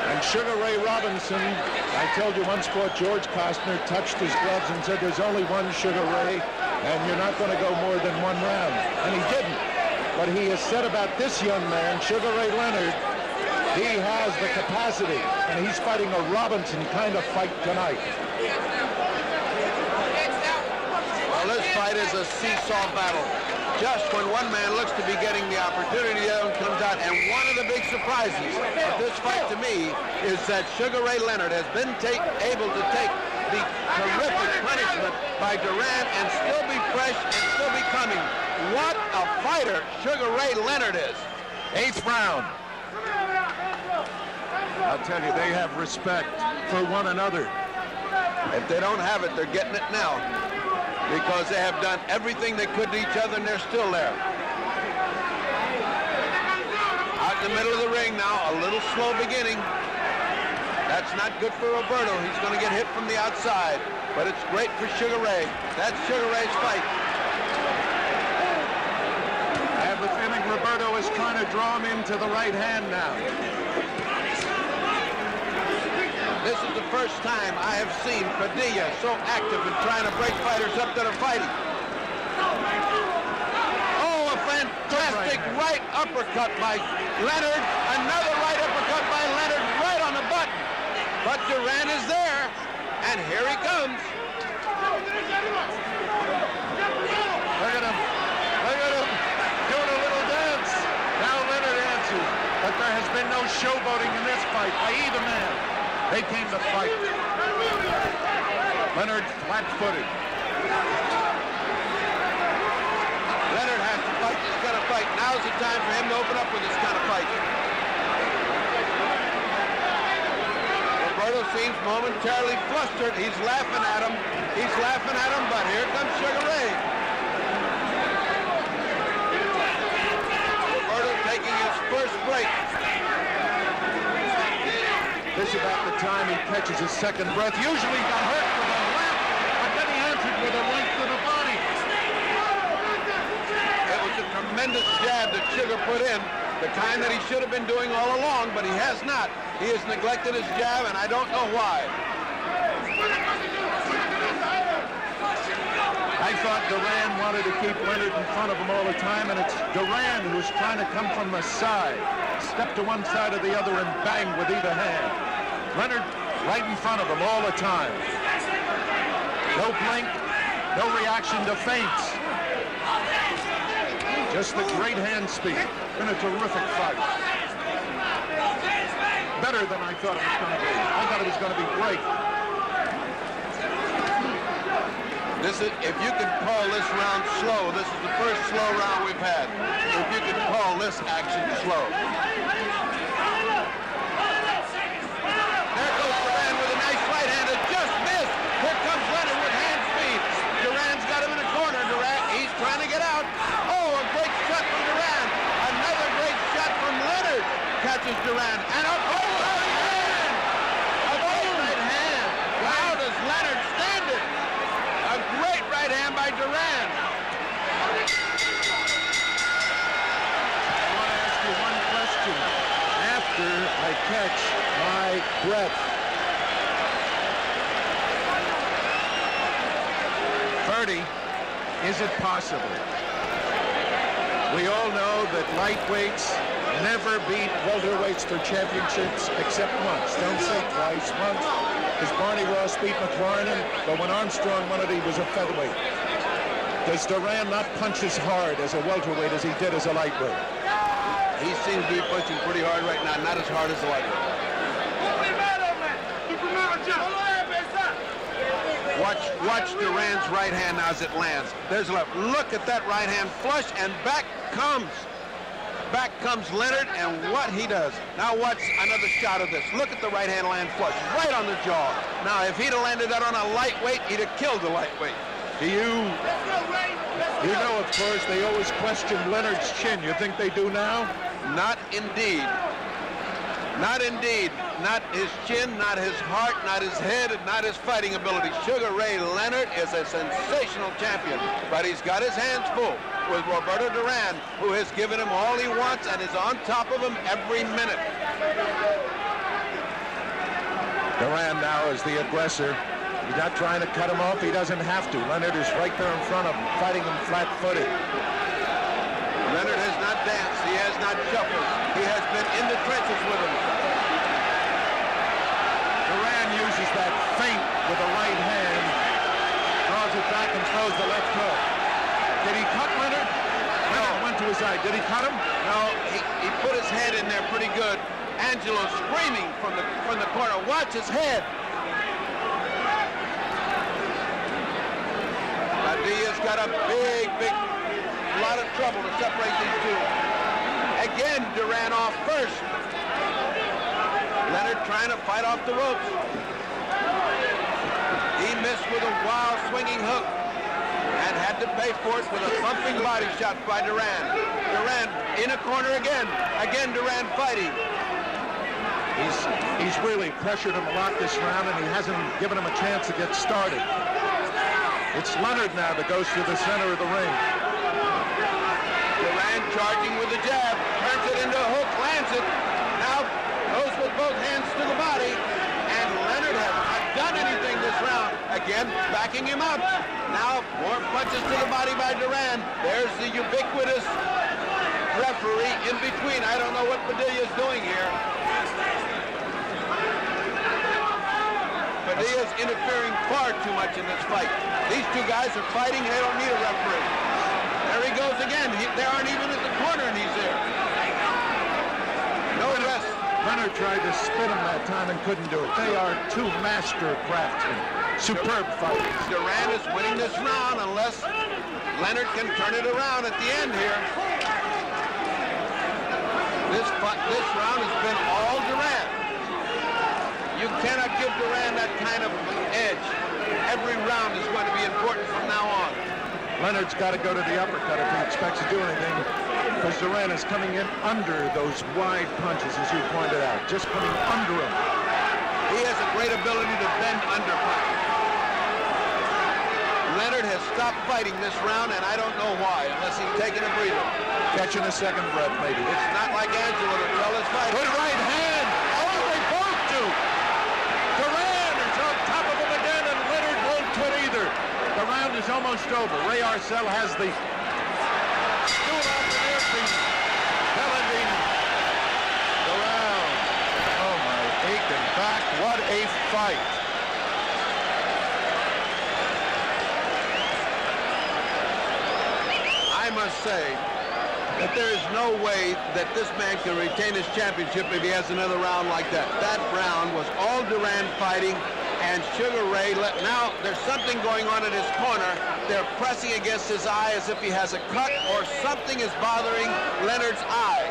And Sugar Ray Robinson, I told you once, fought George Costner, touched his gloves and said, there's only one Sugar Ray, and you're not going to go more than 1 round. And he didn't. But he has said about this young man, Sugar Ray Leonard, he has the capacity, and he's fighting a Robinson kind of fight tonight. This fight is a seesaw battle. Just when one man looks to be getting the opportunity, the other one comes out. And one of the big surprises of this fight to me is that Sugar Ray Leonard has been able to take the terrific punishment by Duran and still be fresh and still be coming. What a fighter Sugar Ray Leonard is. 8th round. I'll tell you, they have respect for one another. If they don't have it, they're getting it now, because they have done everything they could to each other, and they're still there. Out in the middle of the ring now, a little slow beginning. That's not good for Roberto. He's going to get hit from the outside, but it's great for Sugar Ray. That's Sugar Ray's fight. I have the feeling Roberto is trying to draw him into the right hand now. This is the first time I have seen Padilla so active in trying to break fighters up that are fighting. Oh, a fantastic right uppercut by Leonard. Another right uppercut by Leonard right on the button. But Duran is there, and here he comes. Look at him. Look at him doing a little dance. Now Leonard answers, but there has been no showboating in this fight by either man. They came to fight. Leonard flat-footed. Leonard has to fight this kind of fight. Now's the time for him to open up with this kind of fight. Roberto seems momentarily flustered. He's laughing at him. He's laughing at him, but here comes Sugar Ray. Roberto taking his first break. This is about the time he catches his second breath. Usually he got hurt with a left, but then he answered with a right to the body. It was a tremendous jab that Sugar put in, the kind that he should have been doing all along, but he has not. He has neglected his jab, and I don't know why. I thought Duran wanted to keep Leonard in front of him all the time, and it's Duran who's trying to come from the side. Step to one side or the other and bang with either hand. Leonard right in front of him all the time. No blink, no reaction to feints. Just the great hand speed. Been a terrific fight. Better than I thought it was going to be. I thought it was going to be great. This is, if you can call this round slow, this is the first slow round we've had. If you can call this action slow. There goes Duran with a nice right hand. It just missed. Here comes Leonard with hand speed. Duran's got him in the corner. Duran, he's trying to get out. Oh, a great shot from Duran. Another great shot from Leonard. Catches Duran. And a right hand. A great right hand. How does Leonard stand it? A great right hand by Duran. I want to ask you one question. After I catch my breath, 30, is it possible? We all know that lightweights never beat welterweights for championships except once. Don't say twice, once. Because Barney Ross beat McLaren, but when Armstrong won it, he was a featherweight. Does Duran not punch as hard as a welterweight as he did as a lightweight? He seems to be punching pretty hard right now, not as hard as the lightweight. Watch Duran's right hand now as it lands. There's a left. Look at that right hand flush, and back comes Leonard, and what he does. Now watch another shot of this. Look at the right hand land flush, right on the jaw. Now, if he'd have landed that on a lightweight, he'd have killed the lightweight. You know, of course, they always question Leonard's chin. You think they do now? Not indeed. Not indeed. Not his chin, not his heart, not his head, and not his fighting ability. Sugar Ray Leonard is a sensational champion, but he's got his hands full with Roberto Duran, who has given him all he wants and is on top of him every minute. Duran now is the aggressor. He's not trying to cut him off. He doesn't have to. Leonard is right there in front of him, fighting him flat-footed. Leonard has not danced. He has not shuffled. He has been in the trenches with him. Duran uses that feint with the right hand, draws it back and throws the left hook. Did he cut Leonard? Leonard went to his eye. Did he cut him? No, he put his head in there pretty good. Angelo screaming from the corner. Watch his head. Diaz got a big lot of trouble to separate these two. Again, Duran off first. Leonard trying to fight off the ropes. He missed with a wild swinging hook and had to pay for it with a thumping body shot by Duran. Duran in a corner again. Again, Duran fighting. He's really pressured him a lot this round, and he hasn't given him a chance to get started. It's Leonard now that goes to the center of the ring. Duran charging with the jab, turns it into a hook, lands it. Now goes with both hands to the body, and Leonard has not done anything this round. Again, backing him up. Now more punches to the body by Duran. There's the ubiquitous referee in between. I don't know what Padilla's doing here. Padilla's interfering far too much in this fight. These two guys are fighting. They don't need a referee. There he goes again. They aren't even at the corner, and he's there. No rest. Leonard tried to spin him that time and couldn't do it. They are two master craftsmen. Superb fighters. Duran is winning this round unless Leonard can turn it around at the end here. This round has been all Duran. You cannot give Duran that kind of edge. Every round is going to be important from now on. Leonard's got to go to the uppercut if he expects to do anything, because Duran is coming in under those wide punches, as you pointed out, just coming under him. He has a great ability to bend under punches. Leonard has stopped fighting this round, and I don't know why, unless he's taking a breather. Catching a second breath, maybe. It's not like Angelo to tell his fight. Good right hand. Oh, they both do. Duran is on top of him again, and Leonard won't quit either. The round is almost over. Ray Arcel has the stool off the earpiece, telling the round. Oh, my aching back. fight. I must say that there is no way that this man can retain his championship if he has another round like that. That round was all Duran fighting, and Sugar Ray now there's something going on in his corner. They're pressing against his eye as if he has a cut or something is bothering Leonard's eye.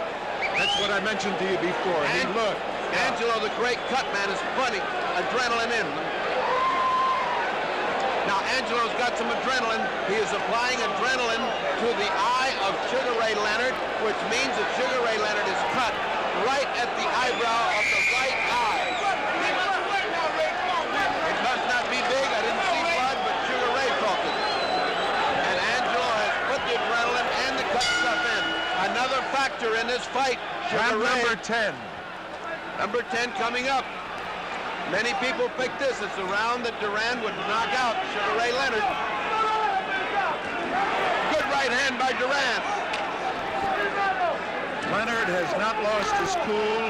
That's what I mentioned to you before. And look, Angelo, the great cut man, is putting adrenaline in. Now Angelo's got some adrenaline. He is applying adrenaline to the eye of Sugar Ray Leonard, which means that Sugar Ray Leonard is cut right at the eyebrow of the right eye. It must not be big. I didn't see blood, but Sugar Ray felt it. And Angelo has put the adrenaline and the cut stuff in. Another factor in this fight. round number 10. Number 10 coming up. Many people picked this. It's a round that Duran would knock out Sugar Ray Leonard. Good right hand by Duran. Leonard has not lost his cool,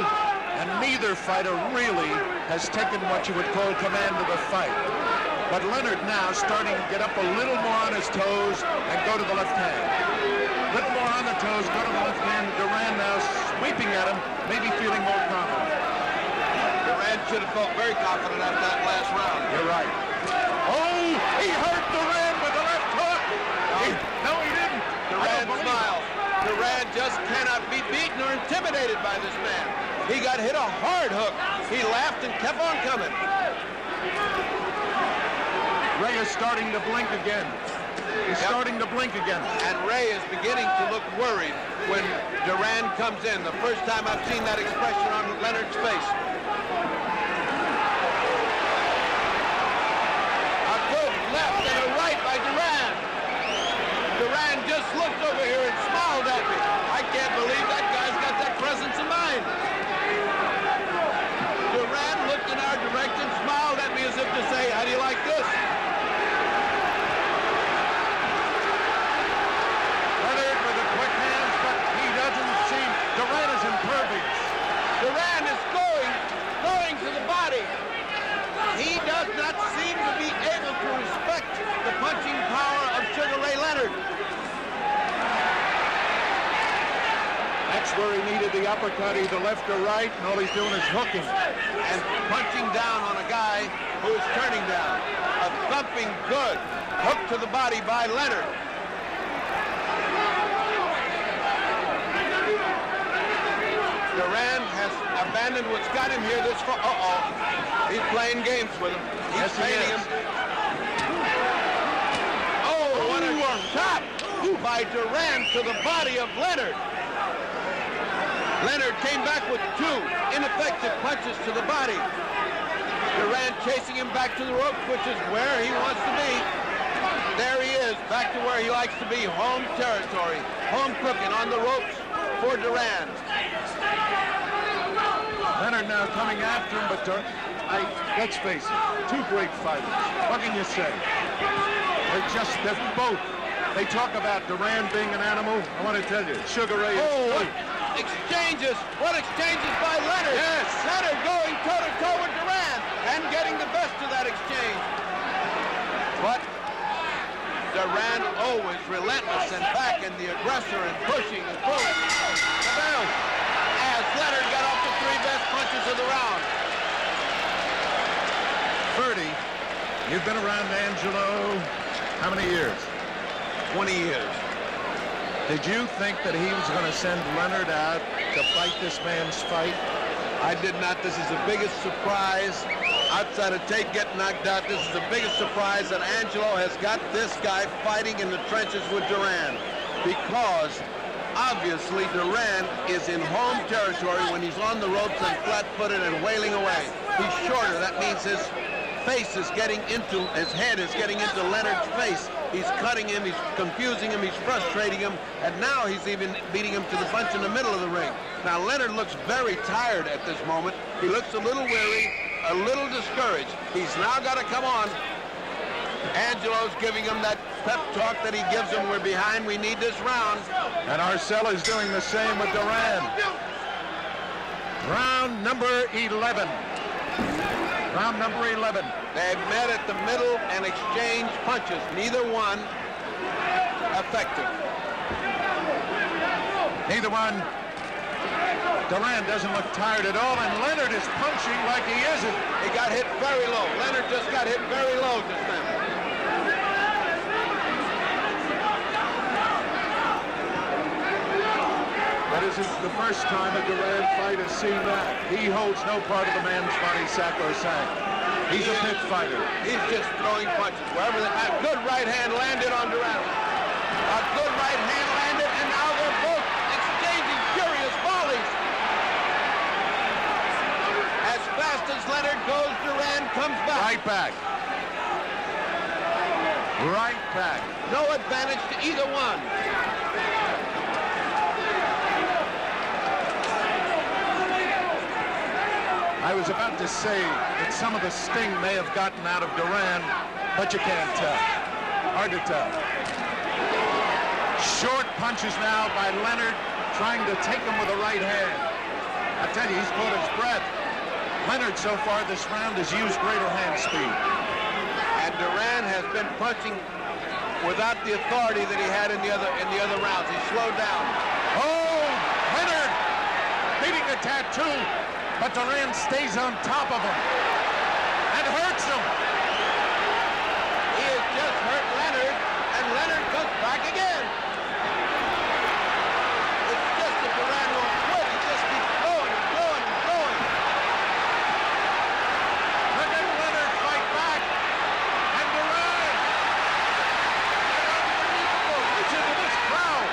and neither fighter really has taken what you would call command of the fight. But Leonard now starting to get up a little more on his toes and go to the left hand. A little more on the toes, go to the left hand. Duran now sweeping at him, maybe feeling more confident. Duran should have felt very confident after that last round. You're right. Oh, he hurt Duran with the left hook. No, he didn't. Duran smiles. Duran just cannot be beaten or intimidated by this man. He got hit a hard hook. He laughed and kept on coming. Ray is starting to blink again. He's starting to blink again. And Ray is beginning to look worried when Duran comes in. The first time I've seen that expression on Leonard's face. A good left and a right by Duran. Duran just looked over here and smiled at me. I can't believe that guy's got that presence of mind. Duran looked in our direction, smiled at me as if to say, how do you like this? Leonard with the quick hands, but he doesn't seem... Duran is impervious. Duran is going to the body. He does not seem to be able to respect the punching power of Sugar Ray Leonard. That's where he needed the uppercut, either left or right, and all he's doing is hooking. And punching down on a guy who is turning down. A thumping good hook to the body by Leonard. Duran has abandoned what's got him here this far. He's playing games with him. He's painting him. Oh, what a shot by Duran to the body of Leonard. Leonard came back with two ineffective punches to the body. Duran chasing him back to the ropes, which is where he wants to be. There he is, back to where he likes to be, home territory. Home cooking on the ropes for Duran. Leonard now coming after him, but let's face it, two great fighters. What can you say? They're both. They talk about Duran being an animal. I want to tell you, Sugar Ray is exchanges. What exchanges by Leonard? Yes. Leonard going toe-to-toe with Duran and getting the best of that exchange. But Duran always relentless and back in the aggressor and pushing and pulling. As Leonard got off the three best punches of the round. Ferdy, you've been around Angelo how many years? 20 years. Did you think that he was going to send Leonard out to fight this man's fight? I did not. This is the biggest surprise. Outside of Tate getting knocked out, this is the biggest surprise that Angelo has got this guy fighting in the trenches with Duran. Because obviously Duran is in home territory when he's on the ropes and flat-footed and wailing away. He's shorter. That means his face is getting into, his head is getting into Leonard's face. He's cutting him, he's confusing him, he's frustrating him, and now he's even beating him to the punch in the middle of the ring. Now Leonard looks very tired at this moment. He looks a little weary, a little discouraged. He's now got to come on. Angelo's giving him that pep talk that he gives him. We're behind, we need this round. And Arcella's doing the same with Duran. Round number 11. Round number 11. They met at the middle and exchanged punches. Neither one effective. Neither one. Duran doesn't look tired at all, and Leonard is punching like he isn't. He got hit very low. Leonard just got hit very low just then. That isn't the first time a Duran fight has seen that. He holds no part of the man's body sacrosanct. He's a pit fighter. He's just throwing punches wherever they are. Good right hand landed on Duran. A good right hand landed, and now they're both exchanging furious volleys. As fast as Leonard goes, Duran comes back. Right back. Right back. No advantage to either one. I was about to say that some of the sting may have gotten out of Duran, but you can't tell. Hard to tell. Short punches now by Leonard, trying to take him with the right hand. I tell you, he's caught his breath. Leonard, so far this round, has used greater hand speed. And Duran has been punching without the authority that he had in the other rounds. He slowed down. Oh, Leonard beating a tattoo, but Duran stays on top of him and hurts him. He has just hurt Leonard, and Leonard comes back again. It's just that Duran won't quit. He just keeps going and going and going. And then Leonard fight back, and Duran reaches into this crowd.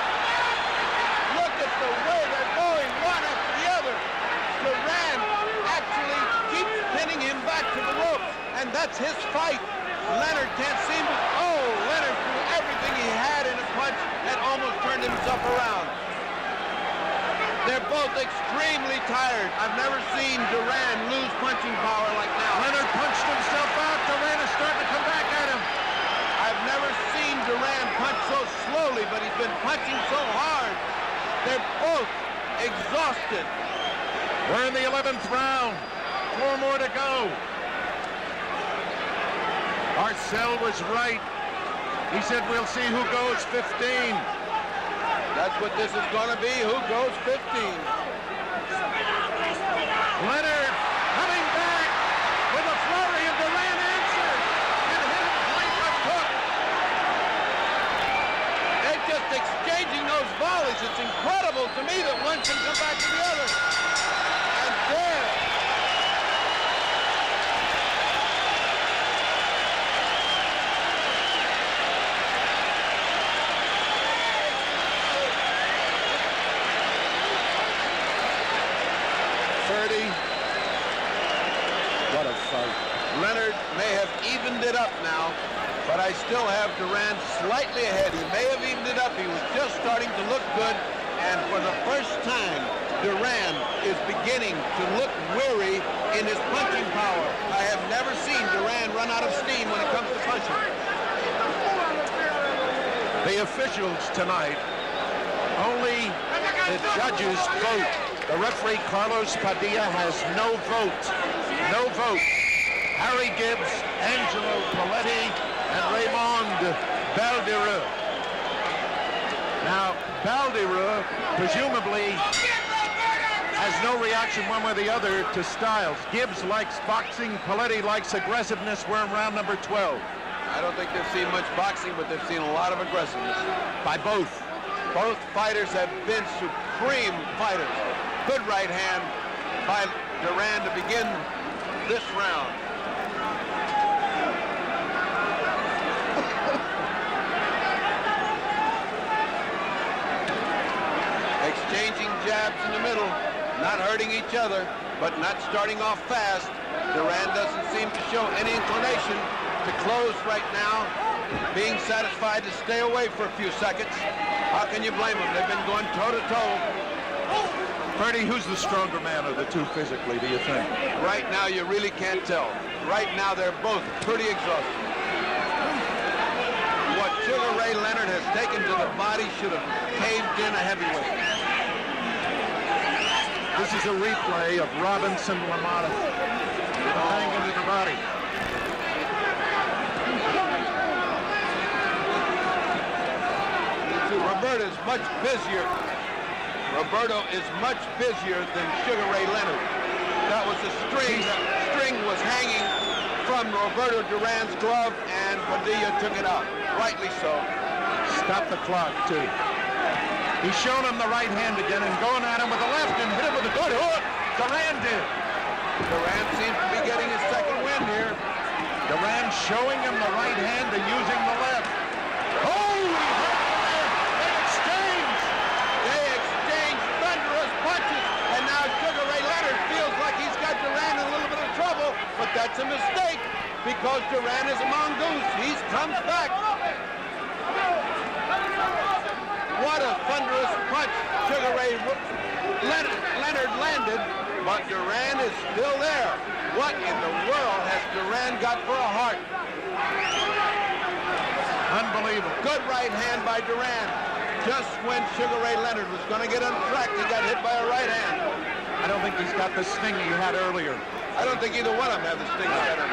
Look at the way they're going, one after the other. Duran actually keeps pinning him back to the ropes, and that's his fight. Leonard can't seem to... Oh, Leonard threw everything he had in a punch and almost turned himself around. They're both extremely tired. I've never seen Duran lose punching power like now. Leonard punched himself out. Duran is starting to come back at him. I've never seen Duran punch so slowly, but he's been punching so hard. They're both exhausted. We're in the 11th round. 4 more to go. Marcel was right. He said we'll see who goes 15. That's what this is going to be. Who goes 15? Leonard coming back with a flurry, and Duran answered and hit him like a hook. They're just exchanging those volleys. It's incredible to me that one can come back to the other. And there. What a fight. Leonard may have evened it up now, but I still have Duran slightly ahead. He may have evened it up. He was just starting to look good, and for the first time, Duran is beginning to look weary in his punching power. I have never seen Duran run out of steam when it comes to punching. The officials tonight, only the judges vote. The referee, Carlos Padilla, has no vote. No vote. Harry Gibbs, Angelo Paletti, and Raymond Baldereux. Now, Baldereux presumably has no reaction one way or the other to Styles. Gibbs likes boxing. Paletti likes aggressiveness. We're in round number 12. I don't think they've seen much boxing, but they've seen a lot of aggressiveness. By both. Both fighters have been supreme fighters. Good right hand by Duran to begin this round. Exchanging jabs in the middle, not hurting each other, but not starting off fast. Duran doesn't seem to show any inclination to close right now, being satisfied to stay away for a few seconds. How can you blame them? They've been going toe-to-toe. Ferdy, who's the stronger man of the two physically, do you think? Right now, you really can't tell. Right now, they're both pretty exhausted. What Sugar Ray Leonard has taken to the body should have caved in a heavyweight. This is a replay of Robinson-LaMotta. Bang into the body. Roberto is much busier. Roberto is much busier than Sugar Ray Leonard. That was a string. That string was hanging from Roberto Duran's glove, and Padilla took it out. Rightly so. Stop the clock, too. He's shown him the right hand again and going at him with the left and hit him with a good hook. Duran did. Duran seems to be getting his second win here. Duran showing him the right hand and using the left. Oh, he hurt him there. They exchange. They exchange thunderous punches, and now Sugar Ray Leonard feels like he's got Duran in a little bit of trouble, but that's a mistake because Duran is a mongoose. He comes back. What a thunderous punch Sugar Ray Leonard landed, but Duran is still there. What in the world has Duran got for a heart? Unbelievable. Good right hand by Duran. Just when Sugar Ray Leonard was going to get on track, he got hit by a right hand. I don't think he's got the sting he had earlier. I don't think either one of them have the sting better.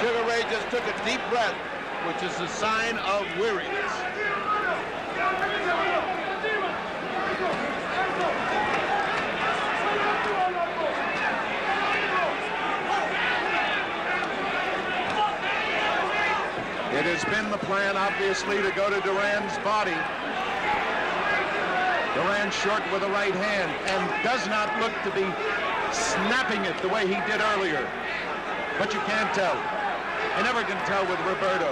Sugar Ray just took a deep breath, which is a sign of weariness. It has been the plan, obviously, to go to Duran's body. Duran short with the right hand and does not look to be snapping it the way he did earlier. But you can't tell. You never can tell with Roberto.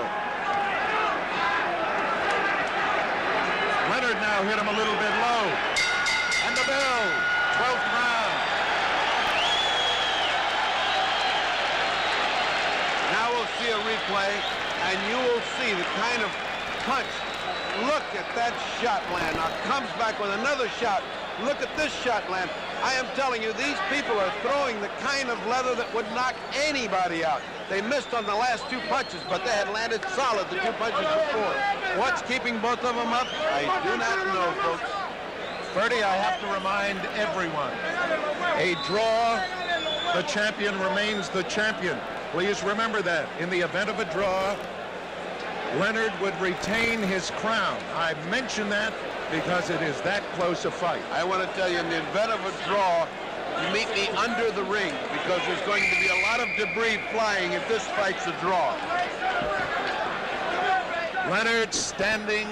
Leonard now hit him a little bit low. And the bell, 12th round. Now we'll see a replay, and you will see the kind of punch. Look at that shot land. Now comes back with another shot. Look at this shot land. I am telling you, these people are throwing the kind of leather that would knock anybody out. They missed on the last two punches, but they had landed solid the two punches before. What's keeping both of them up? I do not know, folks. Ferdy, I have to remind everyone, a draw, the champion remains the champion. Please remember that. In the event of a draw, Leonard would retain his crown. I mention that because it is that close a fight. I want to tell you, in the event of a draw, you meet me under the ring because there's going to be a lot of debris flying if this fight's a draw. Leonard standing.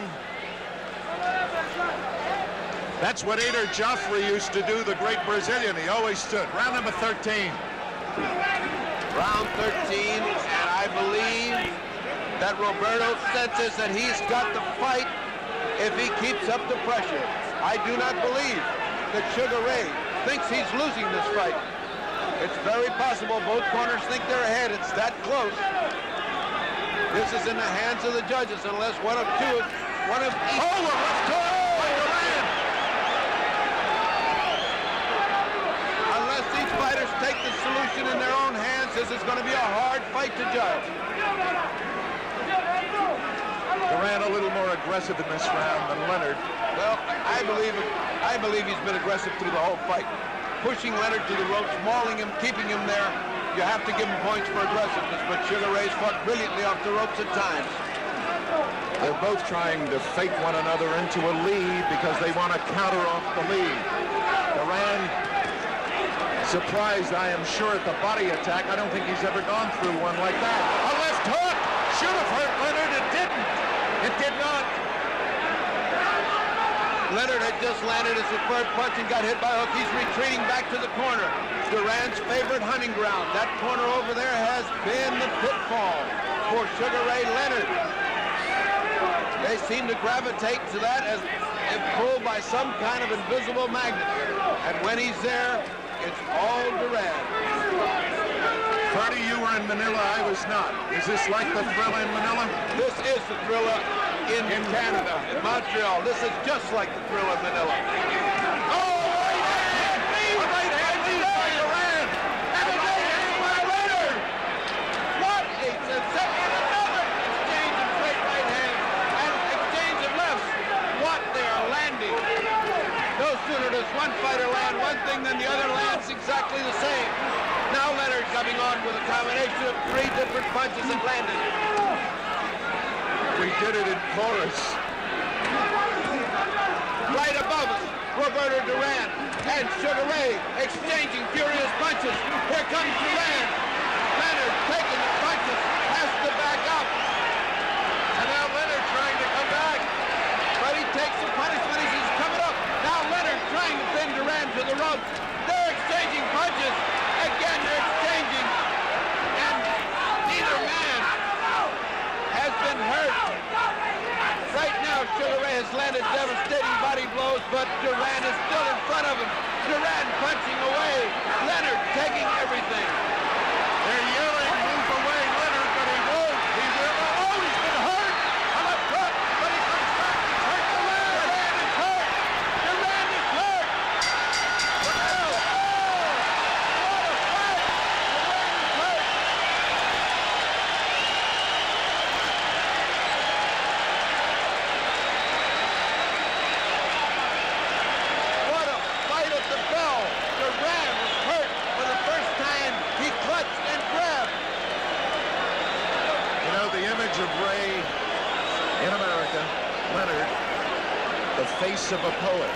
That's what Ader Joffrey used to do, the great Brazilian. He always stood. Round number 13. Round 13, and I believe that Roberto senses that he's got the fight if he keeps up the pressure. I do not believe that Sugar Ray thinks he's losing this fight. It's very possible both corners think they're ahead. It's that close. This is in the hands of the judges unless one of each. Oh, a left hook by Duran. Unless these fighters take the solution in their own hands, this is going to be a hard fight to judge. Duran a little more aggressive in this round than Leonard. Well, I believe he's been aggressive through the whole fight. Pushing Leonard to the ropes, mauling him, keeping him there. You have to give him points for aggressiveness, but Sugar Ray's fought brilliantly off the ropes at times. They're both trying to fake one another into a lead because they want to counter off the lead. Duran surprised, I am sure, at the body attack. I don't think he's ever gone through one like that. A left hook should have hurt Leonard. It didn't. It did not. Leonard had just landed his third punch and got hit by a hook. He's retreating back to the corner. Duran's favorite hunting ground. That corner over there has been the pitfall for Sugar Ray Leonard. They seem to gravitate to that as if pulled by some kind of invisible magnet. And when he's there, it's all Duran. Ferdy, you were in Manila. I was not. Is this like the Thrilla in Manila? This is the Thrilla in Canada, in Montreal. This is just like the Thrilla in Manila. Oh, right hand lead by Duran. And a right hand by Leonard. What a sensation. Another exchange of straight right hands and exchange of lefts. What they are landing. No sooner does one fighter land one thing, then the other lands exactly the same. Now Leonard coming on with a combination of 3 different punches that landed. We did it in chorus. Right above us, Roberto Duran and Sugar Ray exchanging furious punches. Here comes Duran. Leonard taking the punches, has to back up. And now Leonard trying to come back. But he takes the punishment as he's coming up. Now Leonard trying to pin Duran to the ropes. They're exchanging punches. Again, they're exchanging. And neither man has been hurt. Right now, Sugar Ray has landed devastating body blows, but Duran is still in front of him. Duran punching away. Leonard taking everything. They're yelling, move away, Leonard, but he won't. He will. Oh, he's been hurt. On the front, but he comes back. He's hurt. Duran is hurt. Duran is hurt. Look out. What a fight. Duran is hurt. What a fight at the bell. Duran was hurt for the first time. He clutched and grabbed. You know, the image of Ray in America, Leonard, the face of a poet.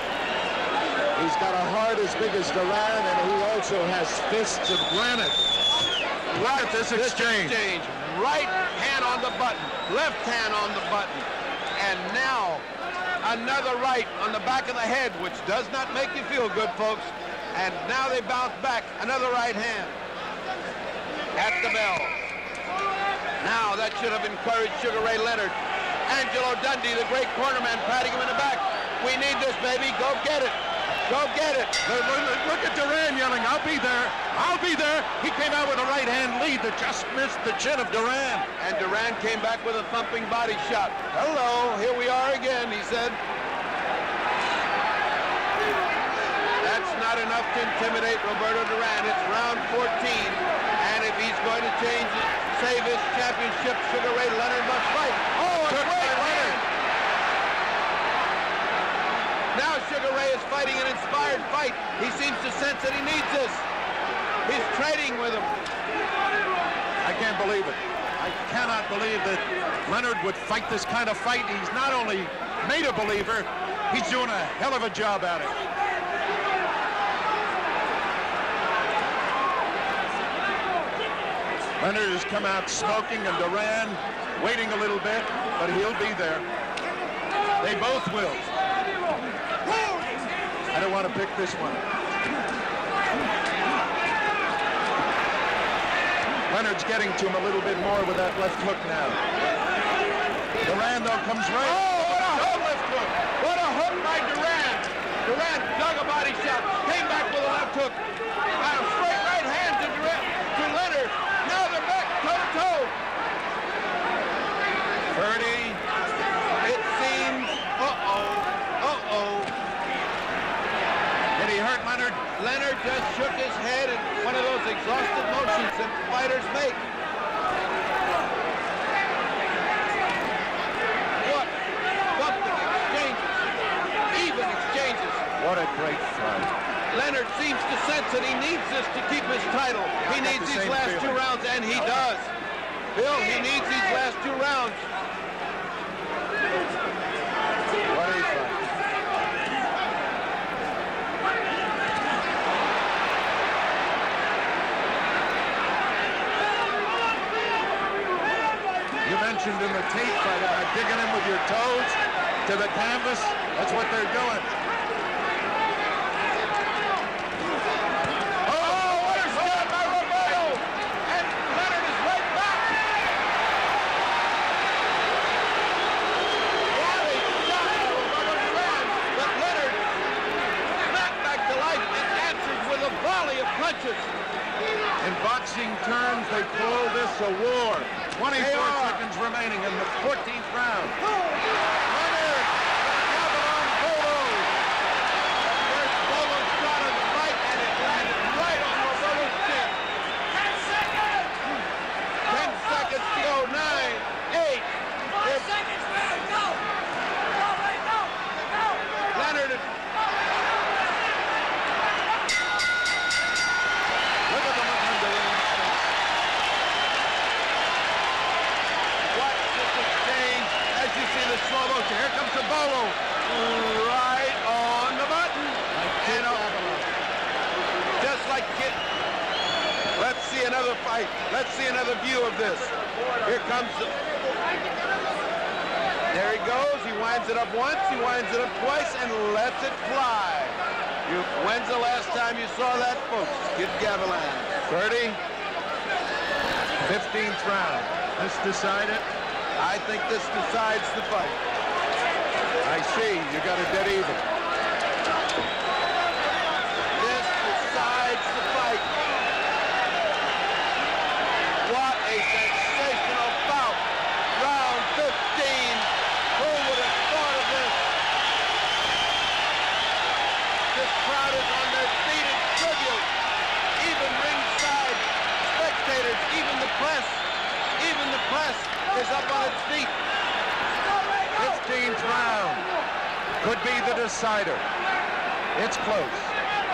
He's got a heart as big as Duran, and he also has fists of granite. Look at this exchange. Right hand on the button, left hand on the button. And now, another right on the back of the head, which does not make you feel good, folks. And now they bounce back, another right hand. At the bell. Now, that should have encouraged Sugar Ray Leonard. Angelo Dundee, the great cornerman, patting him in the back. We need this, baby. Go get it. Go get it. Look at Duran yelling, I'll be there. I'll be there. He came out with a right hand lead that just missed the chin of Duran. And Duran came back with a thumping body shot. Hello, here we are again, he said. That's not enough to intimidate Roberto Duran. It's round 14. And if he's going to save his championship, Sugar Ray Leonard must fight. Oh, a great hand. Now Sugar Ray is fighting an inspired fight. He seems to sense that he needs this. He's trading with him. I can't believe it. I cannot believe that Leonard would fight this kind of fight. He's not only made a believer, he's doing a hell of a job at it. Leonard has come out smoking, and Duran waiting a little bit, but he'll be there. They both will. I don't want to pick this one. Leonard's getting to him a little bit more with that left hook now. Duran, though, comes right. Oh, what a hook! Left hook. What a hook by Duran. Duran dug a body shot, came back with a left hook. A straight right hand to Leonard. Now they're back toe-to-toe. 30. It seems, Did he hurt Leonard? Leonard just shook his head in one of those exhausted motions that fighters make. What bumping exchanges, even exchanges. What a great fight. Leonard seems to sense that he needs this to keep his title. He needs these last 2 rounds, and he does. Bill, he needs these last 2 rounds. What a fight. You mentioned in the tape fight about digging him with your toes to the canvas. That's what they're doing. In boxing terms, they call this a war. 24 seconds remaining in the 14th round. Leonard, Avalon Polo. First polo shot of the fight, and it landed right on Roberto's chin. 10 seconds! 10 seconds to go. 9, 8. 5 seconds, go! Go, right now! Go! Leonard. Let's see another view of this. Here comes... There he goes. He winds it up once, he winds it up twice, and lets it fly. When's the last time you saw that, folks? Kid Gavilan. 30. 15th round. This decided? I think this decides the fight. I see. You got a dead even. This decides the fight. What a sensational bout. Round 15. Who would have thought of this? This crowd is on their feet in tribute. Even ringside spectators, even the press is up on its feet. 15th round could be the decider. It's close.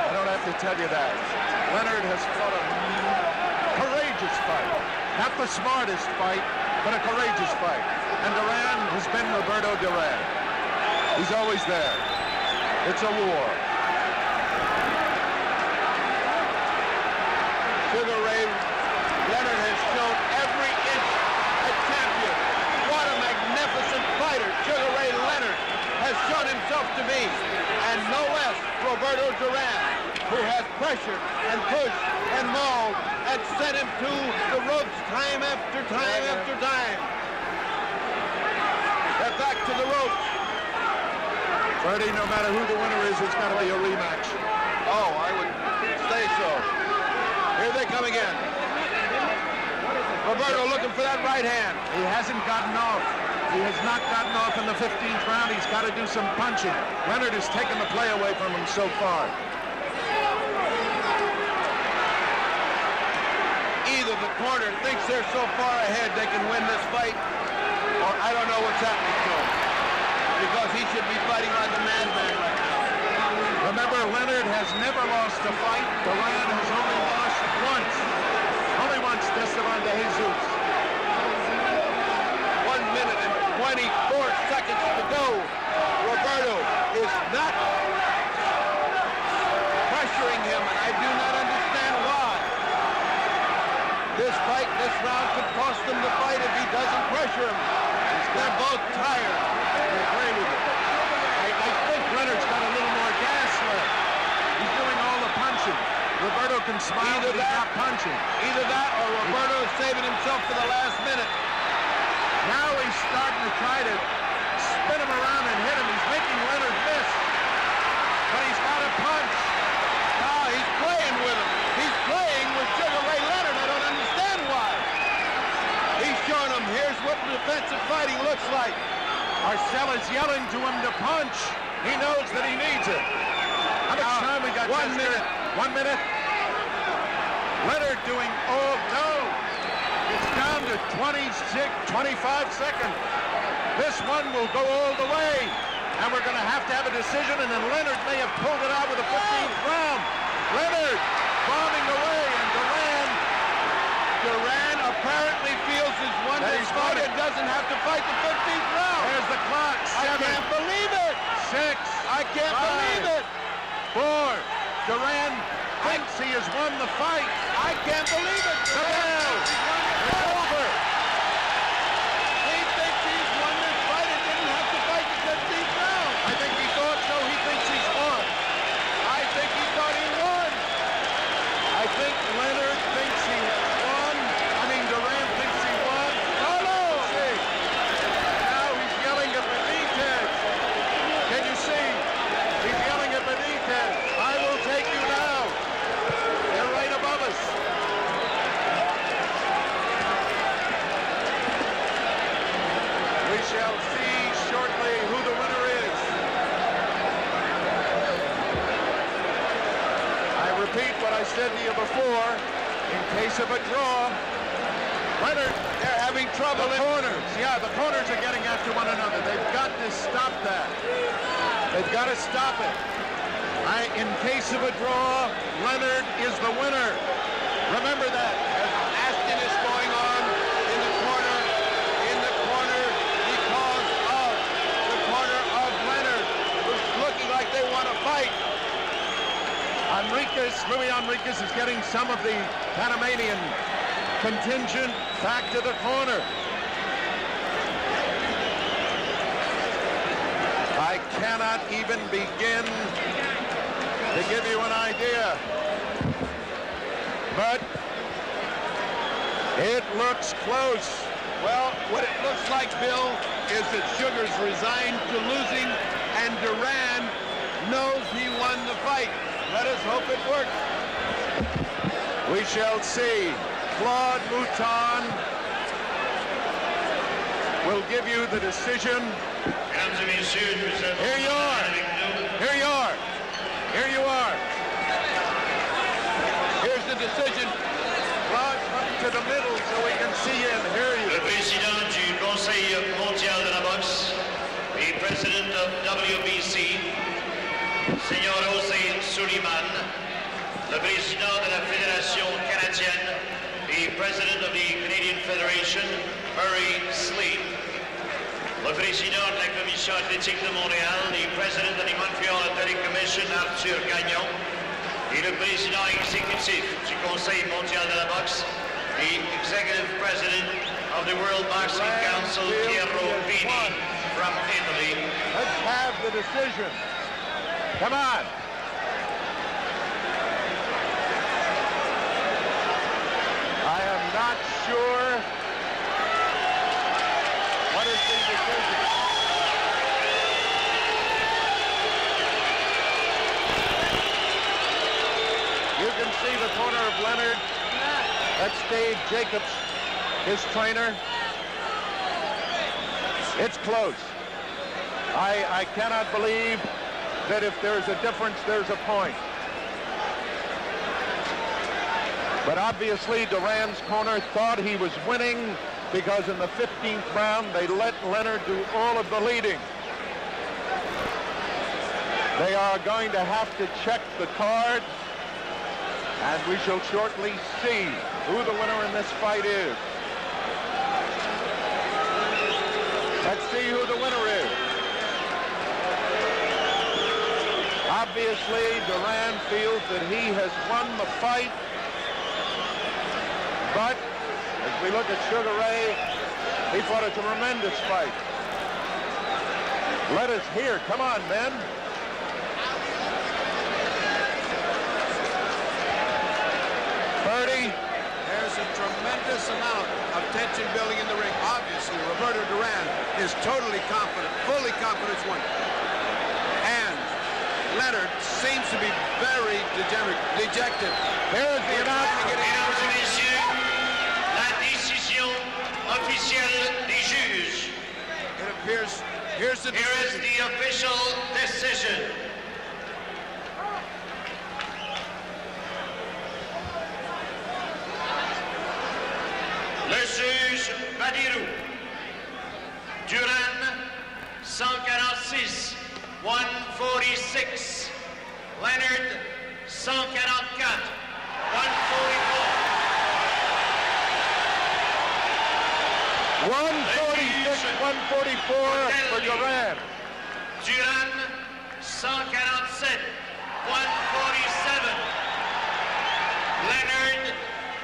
I don't have to tell you that. Leonard has fought a courageous fight. Not the smartest fight, but a courageous fight. And Duran has been Roberto Duran. He's always there. It's a war. Sugar Ray Leonard has shown every inch a champion. What a magnificent fighter Sugar Ray Leonard has shown himself to be. And no less Roberto Duran, who has pressured and pushed and mauled and sent him to the ropes time after time after time. They're back to the ropes. Freddie, no matter who the winner is, it's got to be a rematch. Oh, I would say so. Here they come again. Roberto looking for that right hand. He hasn't gotten off. He has not gotten off in the 15th round. He's got to do some punching. Leonard has taken the play away from him so far. Either the corner thinks they're so far ahead they can win this fight, or I don't know what's happening to him. Because he should be fighting like a madman right now. Remember, Leonard has never lost a fight. Duran has only lost once. Only once, Esteban de Jesus. 1 minute and 24 seconds to go. Roberto is not pressuring him, and I do not understand why. This fight, this round could cost him the fight if he doesn't pressure him. They're both tired. I agree with you. I think Leonard's got a little more gas left. He's doing all the punching. Roberto can smile, but he's not punching. Either that or Roberto is saving himself for the last minute. Now he's starting to try to spin him around and hit him. He's making Leonard miss. But he's got to punch. Now he's playing with him. He's playing with Sugar Ray Leonard. I don't understand why. He's showing him, here's what defensive fighting looks like. Marcella's yelling to him to punch. He knows that he needs it. How much time we got? 1 minute. 1 minute. Leonard doing, oh no. It's down to 25 seconds. This one will go all the way. And we're going to have a decision, and then Leonard may have pulled it out with the 15th round. Leonard bombing away, and Duran apparently feels he's won this fight and doesn't have to fight the 15th round. There's the clock. 7. I can't believe it. 6. I can't believe it. 4. Duran thinks he has won the fight. I can't believe it. The bell. It's over. He thinks he's won this fight and didn't have to fight the 15th round. I think he thought so. He thinks he's won. I think he thought he won. I think Leonard thinks he has won. I mean, Duran thinks he won. Oh, no. See. Now he's yelling at Benitez. Can you see? He's yelling at Benitez. I will take you now. They're right above us. We shall see shortly who the winner is. I repeat what I said to you before. In case of a draw, Leonard, They're having trouble. the corners. Yeah, the corners are getting after one another. They've got to stop that. They've got to stop it. In case of a draw, Leonard is the winner. Remember that. There's nastiness going on in the corner because of the corner of Leonard, who's looking like they want to fight. Luis Enriquez is getting some of the Panamanian contingent back to the corner. I cannot even begin to give you an idea. But it looks close. Well, what it looks like, Bill, is that Sugar's resigned to losing, and Duran knows he won the fight. Let us hope it works. We shall see. Claude Mouton will give you the decision. Here you are. Here you are. Here you are. Here's the decision. Claude, come to the middle so we can see you and hear you. Le président du Conseil mondial de la boxe et president of WBC, Seigneur José Suleiman, le président de la Fédération canadienne et president of the Canadian Federation, Murray Sleep, le président de la Commission athlétique de Montréal et president de la Montreal Athletic Commission, Arthur Gagnon, et le président exécutif du Conseil mondial de la boxe et executive president of the World Boxing Council, Piero Bini, from Italy. Let's have the decision. Come on. I am not sure what is the decision. You can see the corner of Leonard. That's Dave Jacobs, his trainer. It's close. I cannot believe that if there's a difference, there's a point. But obviously, Duran's corner thought he was winning because in the 15th round, they let Leonard do all of the leading. They are going to have to check the card, and we shall shortly see who the winner in this fight is. Let's see who the winner is. Obviously, Duran feels that he has won the fight. But as we look at Sugar Ray, he fought a tremendous fight. Let us hear. Come on, men. Birdie. There's a tremendous amount of tension building in the ring. Obviously, Roberto Duran is totally confident, fully confident he's won. And Leonard seems to be very dejected. Here's the announcement. Mesdames et messieurs, la décision officielle des juges. It appears, here's the Here is decision. the official decision. Le juge Badirou. Duran, 146, 146. Leonard, 144, 144. 146, 144 for Duran. Duran, 147, 147. Leonard,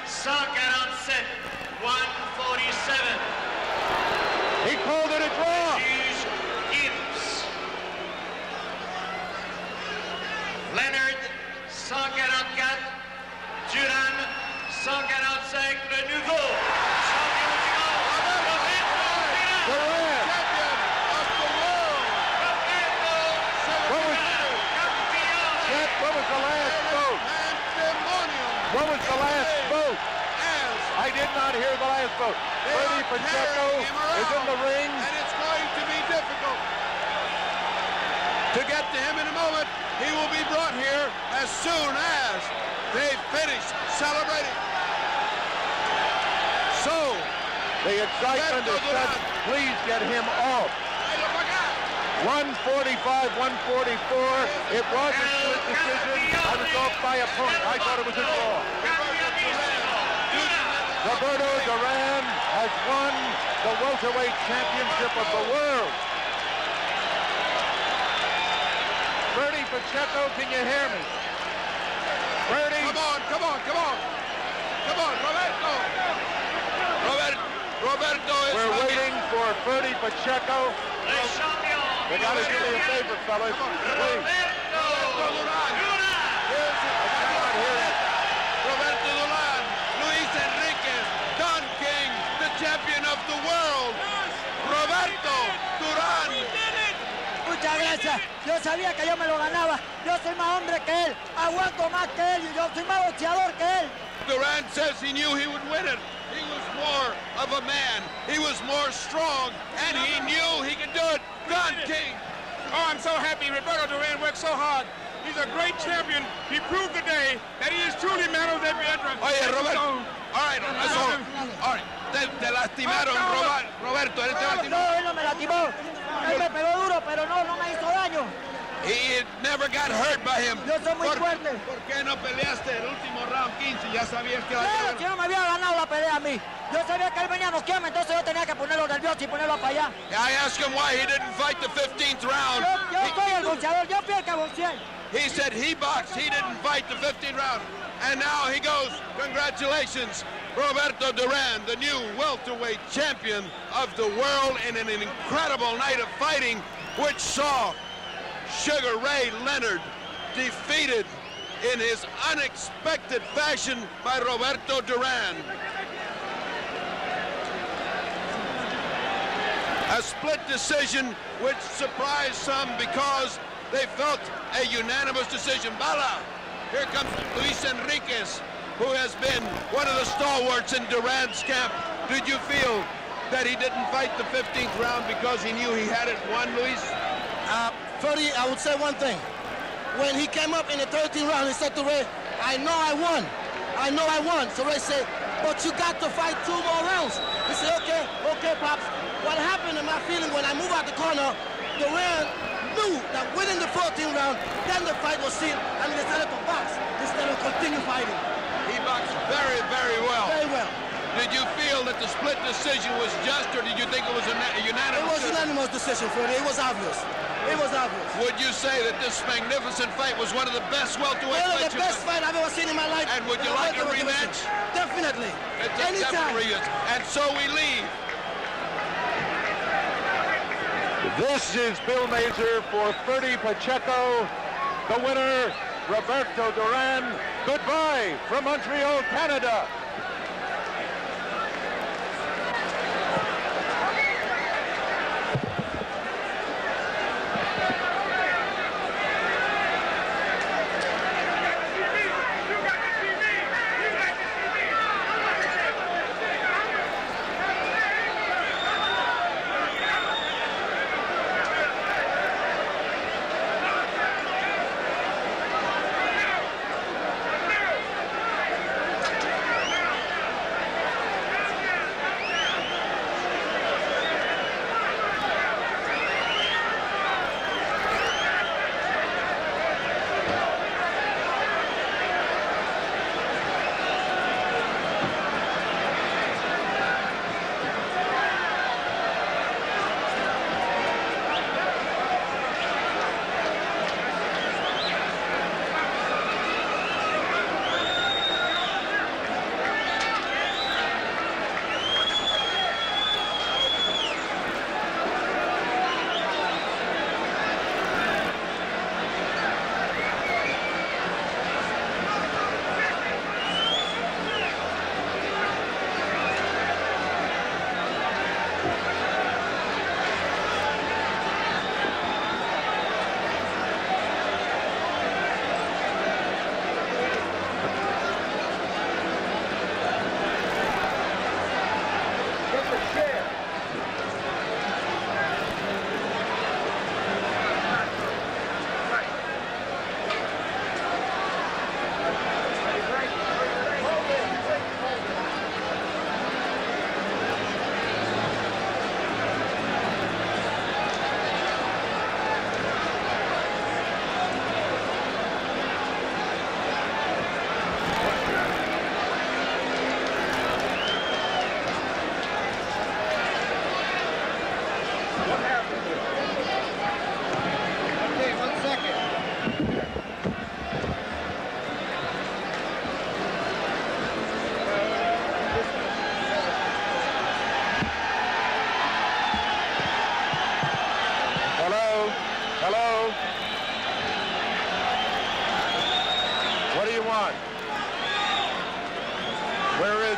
147, 147. He called it a draw. Juge Gibbs. Leonard, 144. Duran, 145. Le nouveau champion du monde. Duran. Champion of the world. What was the last vote? Pandemonium. What was the last vote? As I did not hear the last vote. they Freddie are Pacheco carrying him is in the around, ring. and it's going to be difficult to get to him in a moment. He will be brought here as soon as they finish celebrating. So, The excitement is such, please get him off. 145, 144. It was a split decision. I was off by a point. I thought it was a draw. Roberto Duran has won the welterweight championship of the world. Bertie Pacheco, can you hear me? Bertie, Come on, come on, come on. Come on, Roberto. Roberto is... We're waiting for Ferdy Pacheco. Le champion. They got to do me a favor, fellas. Please. Roberto Durán. I cannot hear it. Roberto Durán. Luis Enriquez. Don King, the champion of the world. Roberto Durán. Muchas gracias. Yo sabía que yo me lo ganaba. Yo soy más hombre que él. Aguanto más que él y yo soy más boxeador que él. Durán says he knew he would win it. He was more of a man. He was more strong, and he knew he could do it. Don King. Oh, I'm so happy. Roberto Duran worked so hard. He's a great champion. He proved today that he is truly man of the veteran. Oye, Roberto. All right, that's all. All right. Te lastimaron, Roberto. Él te lastimó. No, él no me lastimó. Él me pegó duro, pero no me hizo daño. He never got hurt by him. Yo soy muy fuerte. ¿Por qué no peleaste el último round 15? Ya sabías que... Claro, si no me había ganado la pelea a mí. Yo sabía que él venía a noquearme, entonces yo tenía que ponerlo nervioso y ponerlo para allá. I asked him why he didn't fight the 15th round. Yo soy el boxeador, yo fui el que boxeé. He said he boxed, he didn't fight the 15th round. And now he goes, congratulations, Roberto Duran, the new welterweight champion of the world in an incredible night of fighting, which saw Sugar Ray Leonard defeated in his unexpected fashion by Roberto Duran. A split decision which surprised some because they felt a unanimous decision. Bala, here comes Luis Enriquez, who has been one of the stalwarts in Duran's camp. Did you feel that he didn't fight the 15th round because he knew he had it won, Luis? Ferdy, I would say one thing. When he came up in the 13th round, he said to Ray, I know I won. I know I won. So Ray said, but you got to fight 2 more rounds. He said, okay, Pops. What happened in my feeling when I moved out the corner, Duran knew that winning the 14th round, then the fight was sealed, and he decided to box instead of continue fighting. He boxed very, very well. Very well. Did you feel that the split decision was just, or did you think it was a unanimous? It was a unanimous decision, Ferdy. It was obvious. It was obvious. Would you say that this magnificent fight was one of the best welterweight One of fights? the best fight I've ever seen in my life. And would you like a rematch? Definitely. It's a Anytime. definite rematch. And so we leave. This is Bill Mazur for Ferdy Pacheco. The winner, Roberto Duran. Goodbye from Montreal, Canada.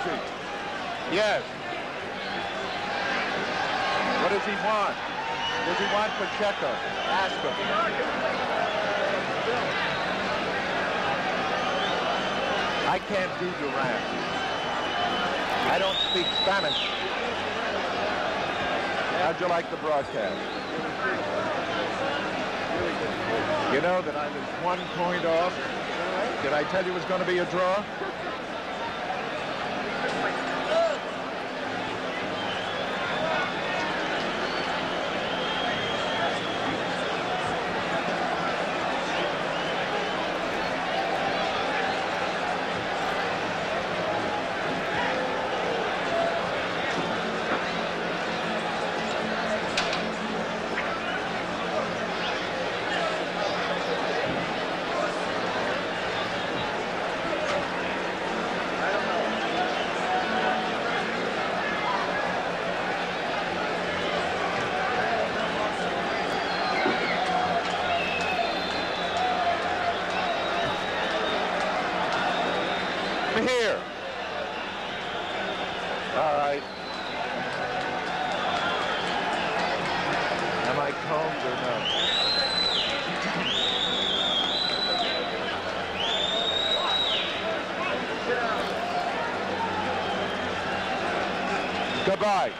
he? Yes. What does he want? Does he want Pacheco? Ask him. I can't do Duran. I don't speak Spanish. How'd you like the broadcast? You know that I was 1 point off. Did I tell you it was going to be a draw? Here. All right. Am I combed or no? Goodbye.